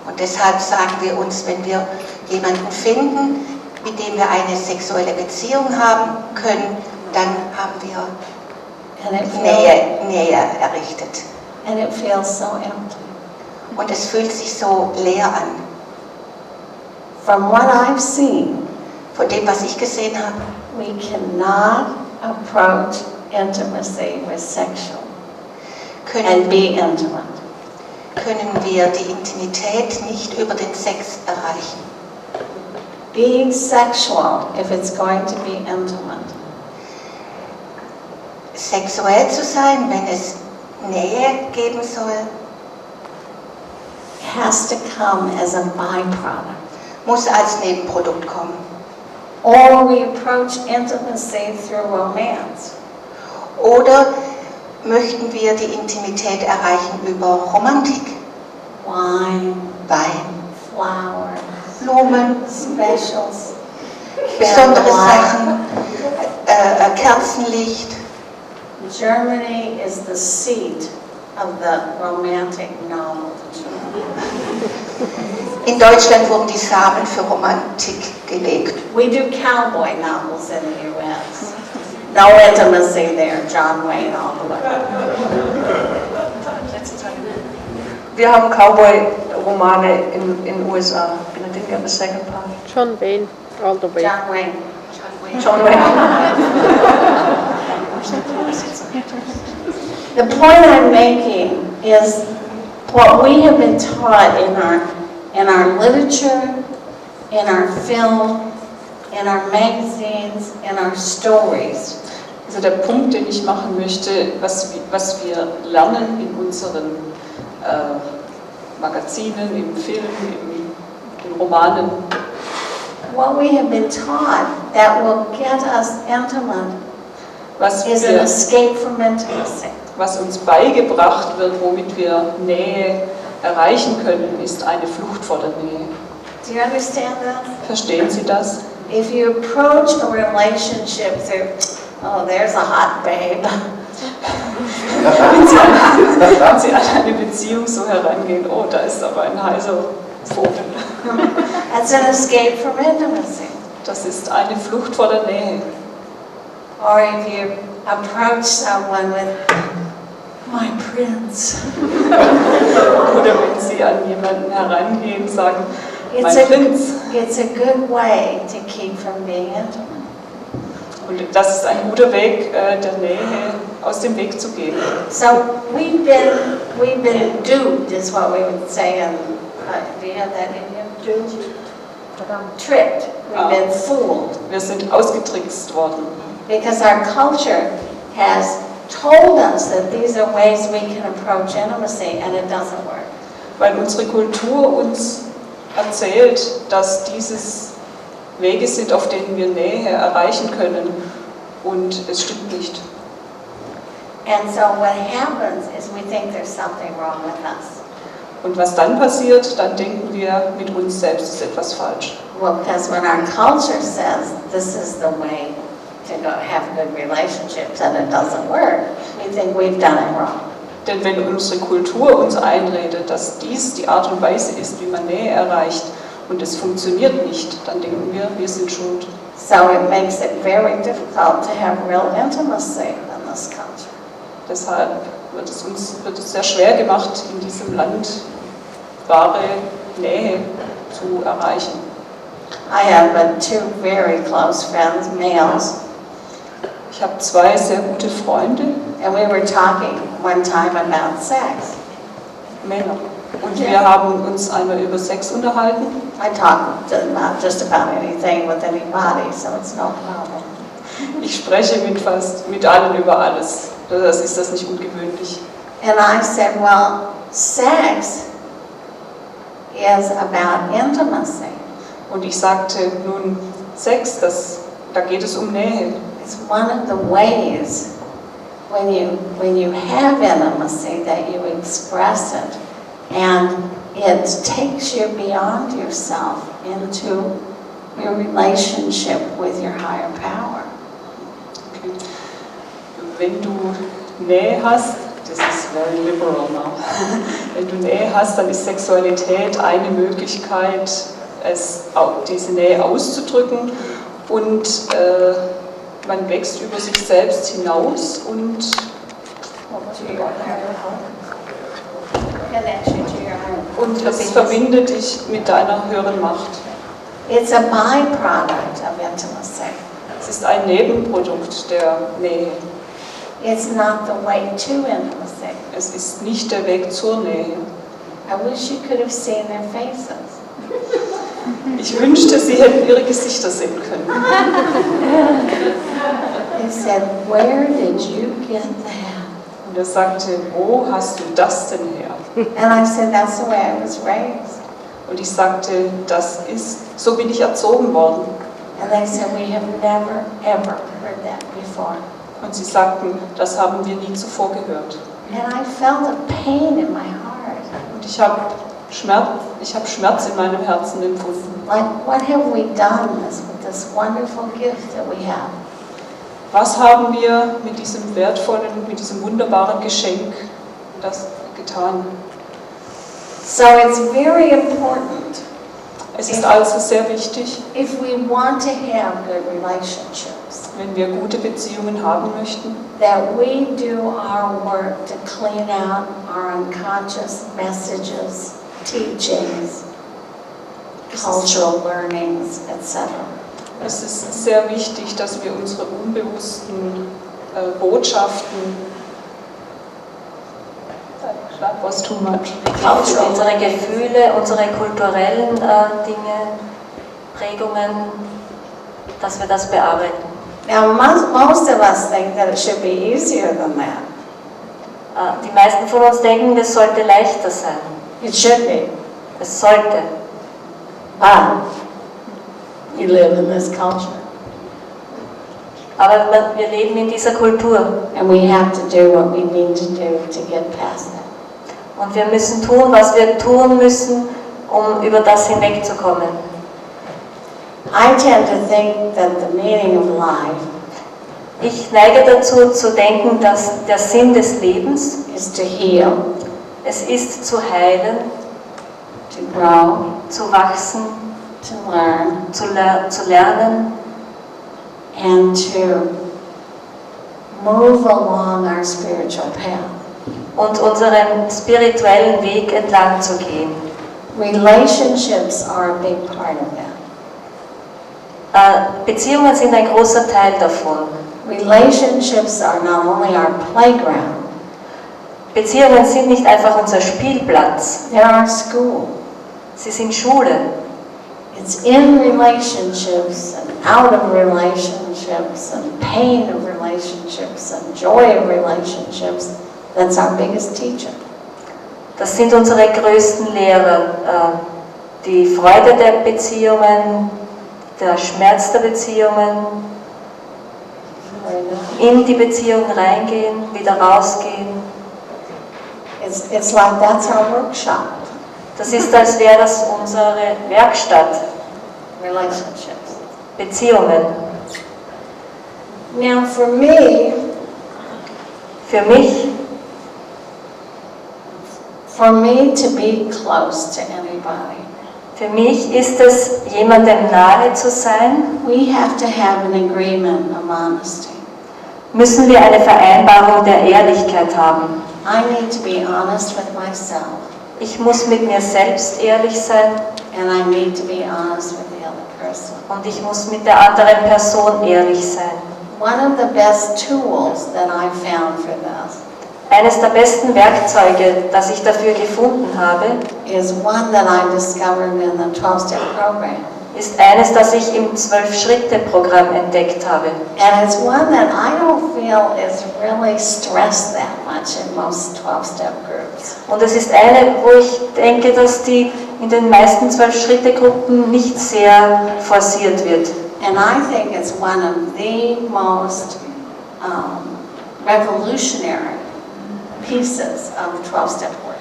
Und deshalb sagen wir uns, wenn wir jemanden finden, mit dem wir eine sexuelle Beziehung haben können, dann haben wir And it Nähe errichtet. feels so empty. Und es fühlt sich so leer an. From what I've seen, Von dem, was ich gesehen habe, we cannot approach intimacy with sexual and be intimate. können wir die Intimität nicht über den Sex erreichen. Being sexual, if it's going to be intimate, Sexuell zu sein, wenn es Nähe geben soll, has to come as a byproduct. muss als Nebenprodukt kommen. Or we approach intimacy through romance. Oder möchten wir die Intimität erreichen über Romantik, Wine, Wein, flowers, Blumen, specials, besondere candlelight. Sachen, Kerzenlicht. Germany is the seat of the romantic novel. In Deutschland wurden die Samen für Romantik gelegt. We do cowboy novels in the U.S. No intimacy there, John Wayne all the way. Wir haben Cowboy-Romane in den USA. And I didn't get the second part. John Wayne, all the way. John Wayne. John Wayne. The point I'm making is what we have been taught in our literature, in our film, in our magazines, in our stories. Also der Punkt, den ich machen möchte, was wir lernen in unseren Magazinen, im Film, in Romanen. What we have been taught that will get us intimate is an escape from intimacy. Was uns beigebracht wird, womit wir Nähe erreichen können, ist eine Flucht vor der Nähe. Do you understand that? Verstehen Sie das? If you approach a relationship through, oh, there's a hot babe. Wenn Sie an eine Beziehung so herangehen, oh, da ist aber ein heißer Vogel. That's an escape from intimacy. Das ist eine Flucht vor der Nähe. Or if you approach someone with, my prince. Oder wenn Sie an jemanden herangehen, sagen, It's mein Prinz. it's a good way to keep from being intimate. Und das ist ein guter Weg, der Nähe aus dem Weg zu gehen. So we've been duped, is what we would say in, do you have that in you? Duped? Tricked. We've been fooled. Wir sind ausgetrickst worden. Because our culture has told us that these are ways we can approach intimacy, and it doesn't work. Weil unsere Kultur uns erzählt, dass dieses Wege sind, auf denen wir Nähe erreichen können. Und es stimmt nicht. And so what happens is we think there's something wrong with us. Und was dann passiert, dann denken wir, mit uns selbst ist etwas falsch. Well, because when our culture says this is the way to go have good relationships and it doesn't work, we think we've done it wrong. Denn wenn unsere Kultur uns einredet, dass dies die Art und Weise ist, wie man Nähe erreicht, und es funktioniert nicht, dann denken wir sind schuld. So it makes it very difficult to have real intimacy in this culture. Deshalb wird es sehr schwer gemacht, in diesem Land wahre Nähe zu erreichen. I have two very close friends, males, Ich habe zwei sehr gute Freunde, and we were talking one time about sex. Männer. Und wir haben uns einmal über Sex unterhalten. I talk not just about anything with anybody, so it's no problem. Ich spreche mit allen über alles. Das ist das nicht ungewöhnlich. And I said, well, sex is about intimacy. Und ich sagte, nun, Sex, da geht es um Nähe. It's one of the ways when you have intimacy that you express it, and it takes you beyond yourself into your relationship with your higher power. Okay. Wenn du Nähe hast, das ist very liberal now. Wenn du Nähe hast, dann ist Sexualität eine Möglichkeit, diese Nähe auszudrücken, und man wächst über sich selbst hinaus und das verbindet dich mit deiner höheren Macht. It's a byproduct of intimacy. Es ist ein Nebenprodukt der Nähe. It's not the way to intimacy. Es ist nicht der Weg zur Nähe. I wish you could have seen their faces. Ich wünschte, sie hätten ihre Gesichter sehen können. They said, where did you get that? Und er sagte, wo hast du das denn her? And I said, that's the way I was raised. Und ich sagte, so bin ich erzogen worden. And they said, we have never, ever heard that before. Und sie sagten, das haben wir nie zuvor gehört. And I felt a pain in my heart. Und ich habe Schmerz in meinem Herzen empfunden. Like, what have we done with this wonderful gift that we have? Was haben wir mit diesem wertvollen, mit diesem wunderbaren Geschenk getan? So it's very important, Es ist also sehr wichtig, if we want to have good relationships, wenn wir gute Beziehungen haben möchten, that we do our work to clean out our unconscious messages, teachings, cultural learnings, etc. es ist sehr wichtig, dass wir unsere unbewussten Botschaften, that was too much, unsere Gefühle, unsere kulturellen Dinge, Prägungen, dass wir das bearbeiten. Now, most of us think that it should be easier than that. Die meisten von uns denken, das sollte leichter sein. It should be. Es sollte. But we live in this culture, Aber wir leben in dieser Kultur and we have to do what we need to do to get past it. und wir müssen tun, was wir tun müssen, um über das hinwegzukommen. I tend to think that the meaning of life Ich neige dazu zu denken, dass der Sinn des Lebens is to heal, es ist zu heilen, to grow, zu wachsen, to learn, zu lernen and to move along our spiritual path. und unseren spirituellen Weg entlang zu gehen. Relationships are a big part of that. Beziehungen sind ein großer Teil davon. Relationships are not only our playground, Beziehungen sind nicht einfach unser Spielplatz, they're our school. sie sind Schule. It's in relationships and out of relationships and pain of relationships and joy of relationships that's our biggest teacher. Das sind unsere größten Lehrer. Die Freude der Beziehungen, der Schmerz der Beziehungen, in die Beziehung reingehen, wieder rausgehen. It's like that's our workshop, Das ist, als wäre das unsere Werkstatt, relationships. Beziehungen. Now for me, Für mich, to be close to anybody, für mich ist es, jemandem nahe zu sein, we have to have an agreement of honesty. müssen wir eine Vereinbarung der Ehrlichkeit haben. I need to be honest with myself, Ich muss mit mir selbst ehrlich sein and I need to be honest with the other person. und ich muss mit der anderen Person ehrlich sein. One of the best tools that I found for this Eines der besten Werkzeuge, das ich dafür gefunden habe, is one that I discovered in the 12-step program. ist eines, das ich im 12-Schritte-Programm entdeckt habe. And it's one that I don't feel is really stressed that much in most 12-step groups. Und es ist eine, wo ich denke, dass die in den meisten 12-Schritte-Gruppen nicht sehr forciert wird. And I think it's one of the most revolutionary pieces of 12-step work.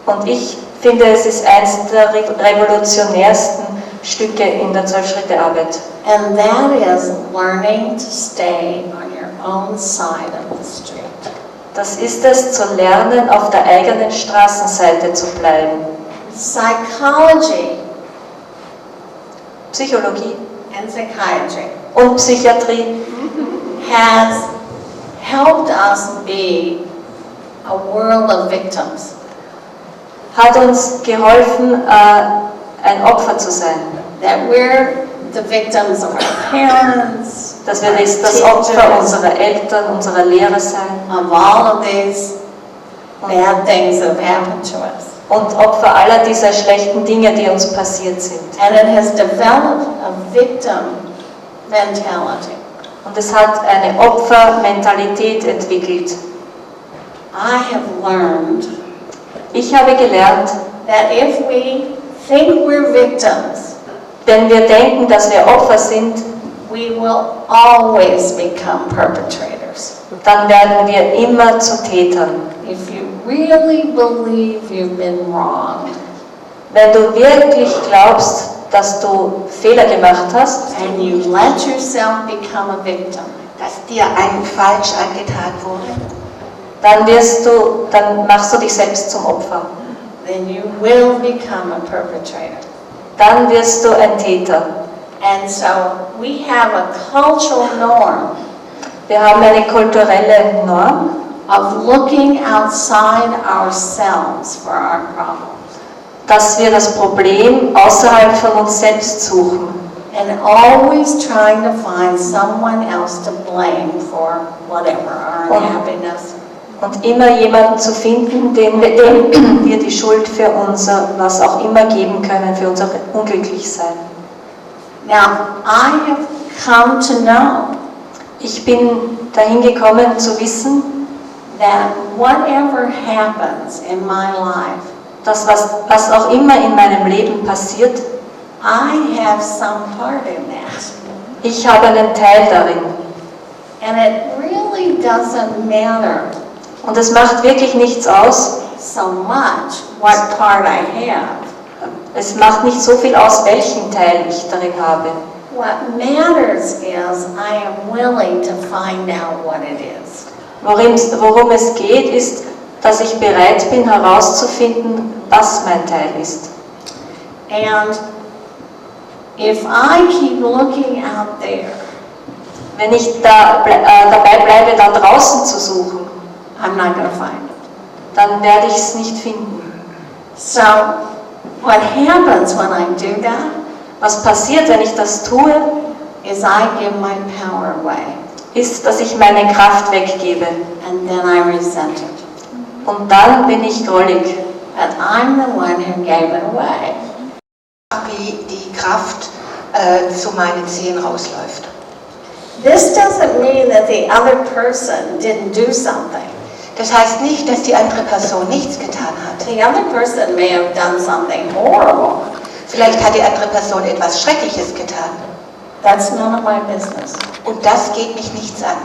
Und ich finde, es ist eines der revolutionärsten Stücke in der 12-Schritte-Arbeit. And that is learning to stay on your own side of the street. Das ist es, zu lernen, auf der eigenen Straßenseite zu bleiben. Psychology Psychologie and psychiatry und Psychiatrie has helped us be a world of victims. hat uns geholfen, ein Opfer zu sein. That we're the victims of our parents, Dass wir das Opfer unserer Eltern, unserer Lehrer sein of all of these bad things that have happened to us. und Opfer aller dieser schlechten Dinge, die uns passiert sind. And it has developed a victim mentality. Und es hat eine Opfermentalität entwickelt. I have learned Ich habe gelernt, that if we think we're victims, wenn wir denken, dass wir Opfer sind, we will always become perpetrators. dann werden wir immer zu Tätern. If you really believe you've been wronged Wenn du wirklich glaubst, dass du Fehler gemacht hast and you let yourself become a victim, dass dir ein falsch angetan wurde, dann machst du dich selbst zum Opfer. then you will become a perpetrator. Dann wirst du ein Täter. And so we have a cultural norm Wir haben eine kulturelle Norm, of looking outside ourselves for our problems dass wir das Problem außerhalb von uns selbst suchen and always trying to find someone else to blame for whatever, our unhappiness. und immer jemanden zu finden, dem wir die Schuld für unser, was auch immer geben können, für unser Unglücklichsein. Now, I have come to know Ich bin dahin gekommen zu wissen, that whatever happens in my life, dass was auch immer in meinem Leben passiert, I have some part in that. ich habe einen Teil darin. And it really doesn't matter Und es macht wirklich nichts aus. so much what part I have. Es macht nicht so viel aus, welchen Teil ich darin habe. What matters is I am willing to find out what it is. Worum es geht, ist, dass ich bereit bin, herauszufinden, was mein Teil ist. And if I keep looking out there, Wenn ich dabei bleibe, da draußen zu suchen, I'm not going to find it. dann werde ich es nicht finden. So What happens when I do that Was passiert, wenn ich das tue, is I give my power away, ist, dass ich meine Kraft weggebe. and then I resent it. Und dann bin ich drollig. But I'm the one who gave it away. Wie die Kraft zu meinen Zehen rausläuft. This doesn't mean that the other person didn't do something. Das heißt nicht, dass die andere Person nichts getan hat. The other person may have done something horrible. Vielleicht hat die andere Person etwas Schreckliches getan. That's none of my business. Und das geht mich nichts an.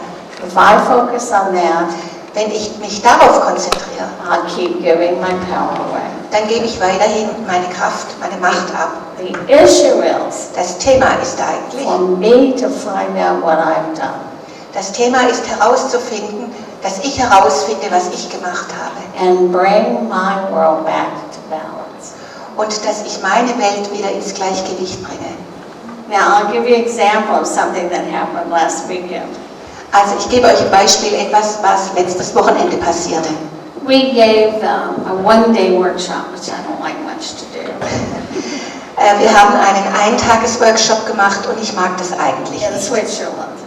If I focus on that, Wenn ich mich darauf konzentriere, I'll keep giving my power away. dann gebe ich weiterhin meine Kraft, meine Macht ab. The issue is Das Thema ist eigentlich, for me to find out what I've done das Thema ist herauszufinden, dass ich herausfinde, was ich gemacht habe. and bring my world back to balance. Und dass ich meine Welt wieder ins Gleichgewicht bringe. Now, I'll give you an example of something that happened last weekend. Also ich gebe euch ein Beispiel, etwas, was letztes Wochenende passierte. We gave a one-day workshop, which I don't like much to do, Wir haben einen Eintages-Workshop gemacht und ich mag das eigentlich in nicht. Switzerland.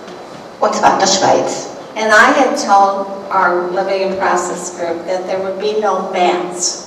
Und zwar in der Schweiz. And I had told our Living in Process group that there would be no mats.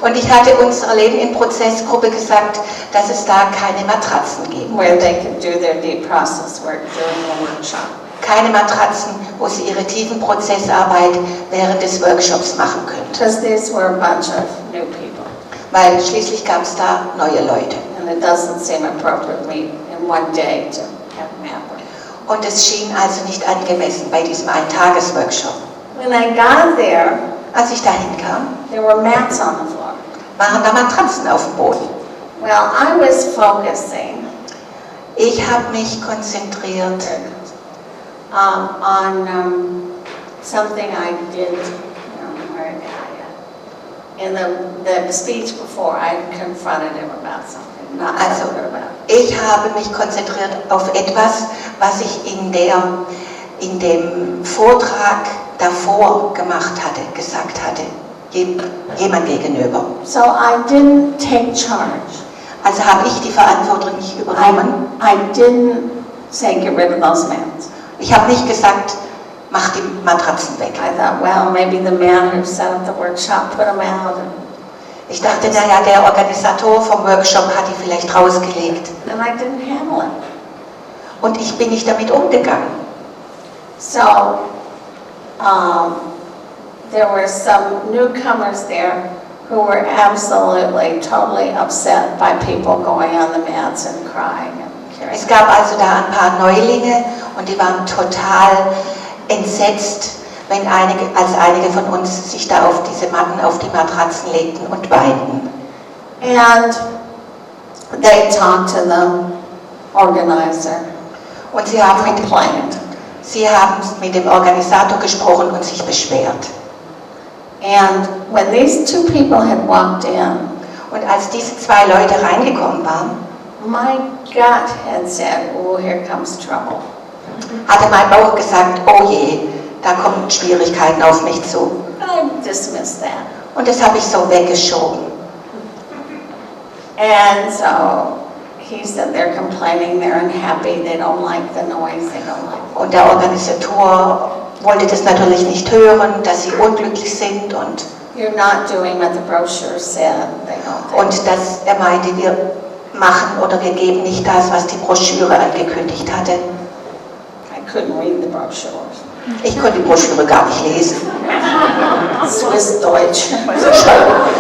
Und ich hatte unserer Leben in Prozessgruppe gesagt, dass es da keine Matratzen geben Where wird. they could do their deep process work during the workshop. Keine Matratzen, wo sie ihre tiefen Prozessarbeit während des Workshops machen könnten. Because these were a bunch of new people. Weil schließlich gab es da neue Leute. And it doesn't seem appropriate me in one day to have them happen. Und es schien also nicht angemessen bei diesem Eintages-Workshop. When I got there, Als ich dahin kam, there were mats on the floor. waren da Matratzen auf dem Boden. Well, I was focusing Ich habe mich konzentriert on something I did in the speech before. I confronted him about something, not Also, something about. ich habe mich konzentriert auf etwas, was ich in dem Vortrag davor gemacht hatte, gesagt hatte, jemand gegenüber. So I didn't take charge. Also habe ich die Verantwortung nicht übernommen. I didn't say get rid of those mats. Ich habe nicht gesagt, mach die Matratzen weg. I thought, well, maybe the man who set up the workshop put them out, Ich dachte, naja, der Organisator vom Workshop hat die vielleicht rausgelegt. and I didn't handle it. Und ich bin nicht damit umgegangen. So there were some newcomers there who were absolutely, totally upset by people going on the mats and crying and carrying. Es gab also da ein paar Neulinge und die waren total entsetzt, als einige von uns sich da auf diese Matten, auf die Matratzen legten und weinten. And they talked to the organizer, Und sie haben complained. mit dem Organisator gesprochen und sich beschwert. And when these two people had walked in, Und als diese zwei Leute reingekommen waren, my gut had said, oh, here comes trouble. hatte mein Bauch gesagt, oh je, da kommen Schwierigkeiten auf mich zu. I dismissed that. Und das habe ich so weggeschoben. And so he said they're complaining, they're unhappy, they don't like the noise, they don't like. Und der Organisator wollte das natürlich nicht hören, dass sie unglücklich sind und You're not doing what the brochure said, they don't. dass er meinte, wir machen oder wir geben nicht das, was die Broschüre angekündigt hatte. I couldn't read the brochures. Ich konnte die Broschüre gar nicht lesen. Swiss Deutsch.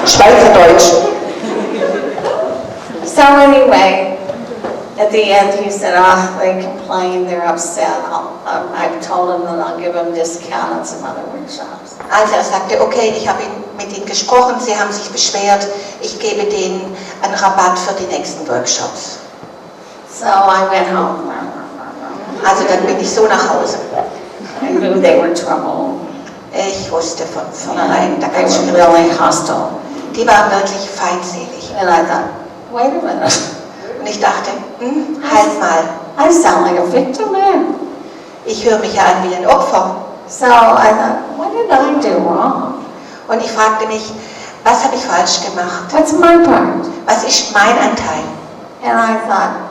Schweizerdeutsch. So anyway, at the end he said, they complain, they're upset. I've told them that I'll give them discount on some other workshops. Also er sagte, okay, ich habe mit ihnen gesprochen, sie haben sich beschwert, ich gebe denen einen Rabatt für die nächsten Workshops. So I went home. Also dann bin ich so nach Hause. I knew they were trouble. Ich wusste von vornherein, da They kann were schon really hostile. Die waren wirklich feindselig. And I thought, wait a minute, Und ich dachte, halt mal, I sound like a victim man. ich höre mich ja an wie ein Opfer. So I thought, what did I do wrong? Und ich fragte mich, Was habe ich falsch gemacht? What's my part? Was ist mein Anteil? And I thought,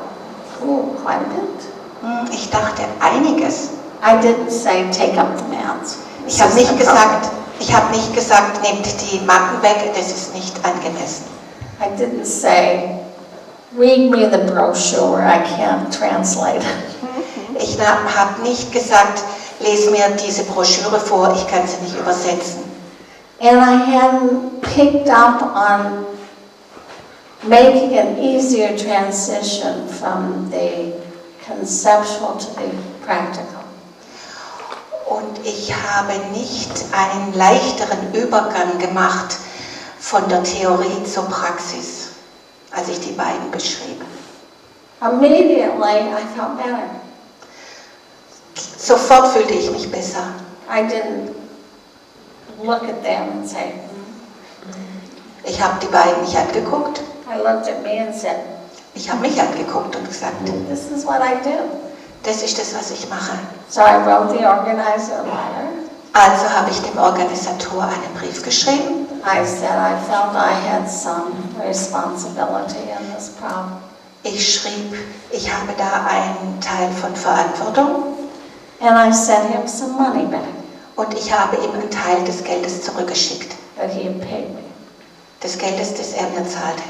oh, quite a bit. Ich dachte einiges. I didn't say take up the mats. Ich habe nicht gesagt, nehmt die Matten weg, das ist nicht angemessen. I didn't say, read me the brochure, I can't translate. Ich habe nicht gesagt, lese mir diese Broschüre vor, ich kann sie nicht übersetzen. And I hadn't picked up on making an easier transition from the conceptual to the practical. Und ich habe nicht einen leichteren Übergang gemacht von der Theorie zur Praxis, als ich die beiden beschrieb. Immediately I felt better. Sofort fühlte ich mich besser. I didn't look at them and say, Ich habe die beiden nicht angeguckt. I looked at me and said, Ich habe mich angeguckt und gesagt, this is what I do. das ist das, was ich mache. So I wrote the organizer a letter. Also habe ich dem Organisator einen Brief geschrieben. I said I felt I had some responsibility in this problem. Ich schrieb, ich habe da einen Teil von Verantwortung. And I sent him some money back Und ich habe ihm einen Teil des Geldes zurückgeschickt. that he had paid me. Des Geldes, das er mir zahlte.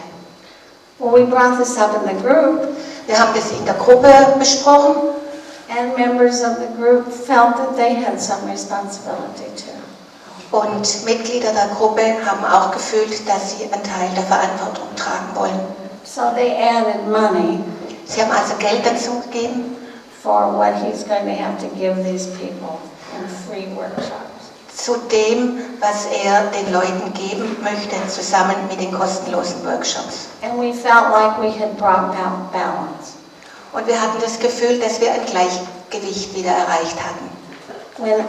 Well, we brought this up in the group, Wir haben das in der Gruppe besprochen. and members of the group felt that they had some responsibility too. Und Mitglieder der Gruppe haben auch gefühlt, dass sie einen Teil der Verantwortung tragen wollen. So they added money Sie haben also Geld dazu gegeben for what he's going to have to give these people in free workshops. zu dem, was er den Leuten geben möchte, zusammen mit den kostenlosen Workshops. And we felt like we had brought out balance. Und wir hatten das Gefühl, dass wir ein Gleichgewicht wieder erreicht hatten. When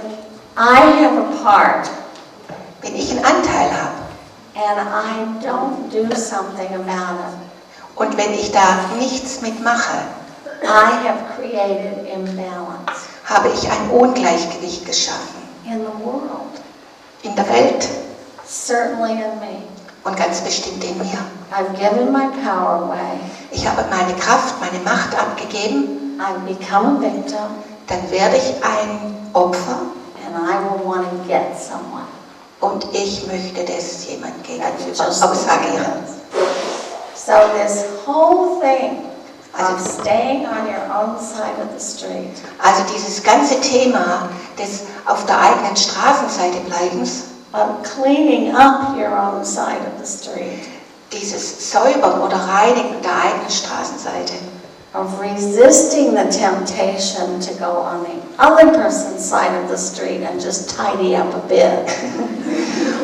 I have a part Wenn ich einen Anteil habe and I don't do something about it, und wenn ich da nichts mitmache, I have created imbalance habe ich ein Ungleichgewicht geschaffen. in the world, In der Welt certainly in me. und ganz bestimmt in mir. I've given my power away. Ich habe meine Kraft, meine Macht abgegeben, I've become a victim, dann werde ich ein Opfer and I will want to get someone. und ich möchte das jemand That's gegenüber just the way ausagieren. it is. So this whole thing of staying on your own side of the street Also dieses ganze Thema des auf der eigenen Straßenseite Bleibens, of cleaning up your own side of the street, dieses Säubern oder Reinigen der eigenen Straßenseite, of resisting the temptation to go on the other person's side of the street and just tidy up a bit.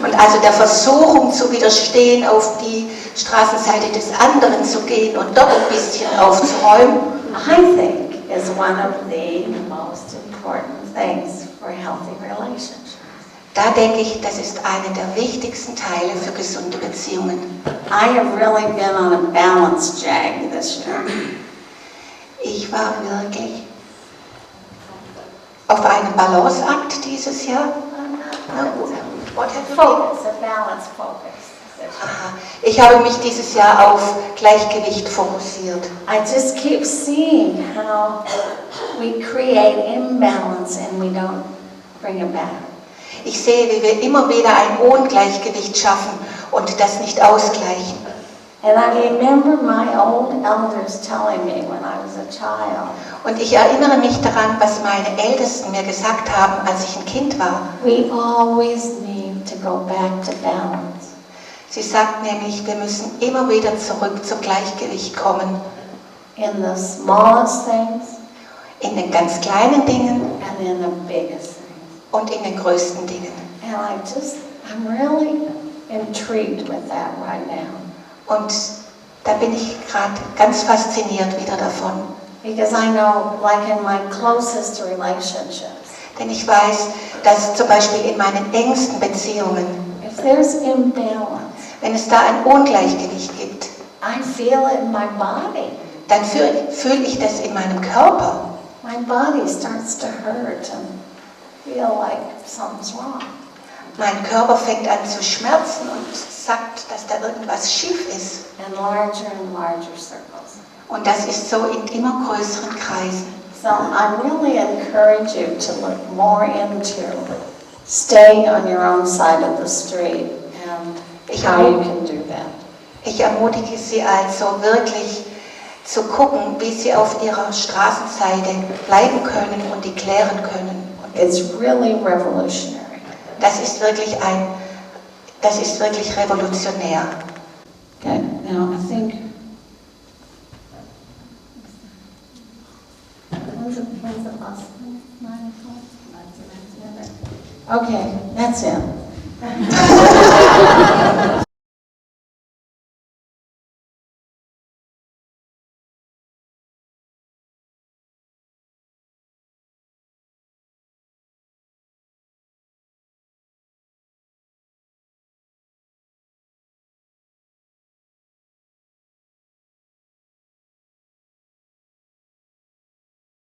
und also der Versuchung zu widerstehen, auf die Straßenseite des anderen zu gehen und dort ein bisschen aufzuräumen, I think is one of the most important things for healthy relationships. da denke ich, das ist einer der wichtigsten Teile für gesunde Beziehungen. I have really been on a balance jag this year. Ich war wirklich auf einem Balanceakt dieses Jahr. What have you been? Focus, a balance focus. Aha. Ich habe mich dieses Jahr auf Gleichgewicht fokussiert. I just keep seeing how we create imbalance and we don't bring it back. Ich sehe, wie wir immer wieder ein Ungleichgewicht schaffen und das nicht ausgleichen. And I remember my old elders telling me when I was a child, Und ich erinnere mich daran, was meine Ältesten mir gesagt haben, als ich ein Kind war. we always need to go back to balance. Sie sagt nämlich, wir müssen immer wieder zurück zum Gleichgewicht kommen. In the smallest things In den ganz kleinen Dingen and in the biggest things. und in den größten Dingen. And I'm really intrigued with that right now. Und da bin ich gerade ganz fasziniert wieder davon. Because I know, like in my closest relationships, Denn ich weiß, dass zum Beispiel in meinen engsten Beziehungen, if there's imbalance, wenn es da ein Ungleichgewicht gibt, I feel it in my body. dann fühle ich das in meinem Körper. My body starts to hurt and feel like something's wrong. Mein Körper fängt an zu schmerzen und sagt, dass da irgendwas schief ist. And larger circles. Und das ist so in immer größeren Kreisen. So I really encourage you to look more into staying on your own side of the street and how you can do that. Ich ermutige Sie also wirklich zu gucken, wie Sie auf Ihrer Straßenseite bleiben können und die klären können. It's really revolutionary. Das ist wirklich revolutionär. Okay, now I think. When's the last one? 9 o'clock? Okay, that's it.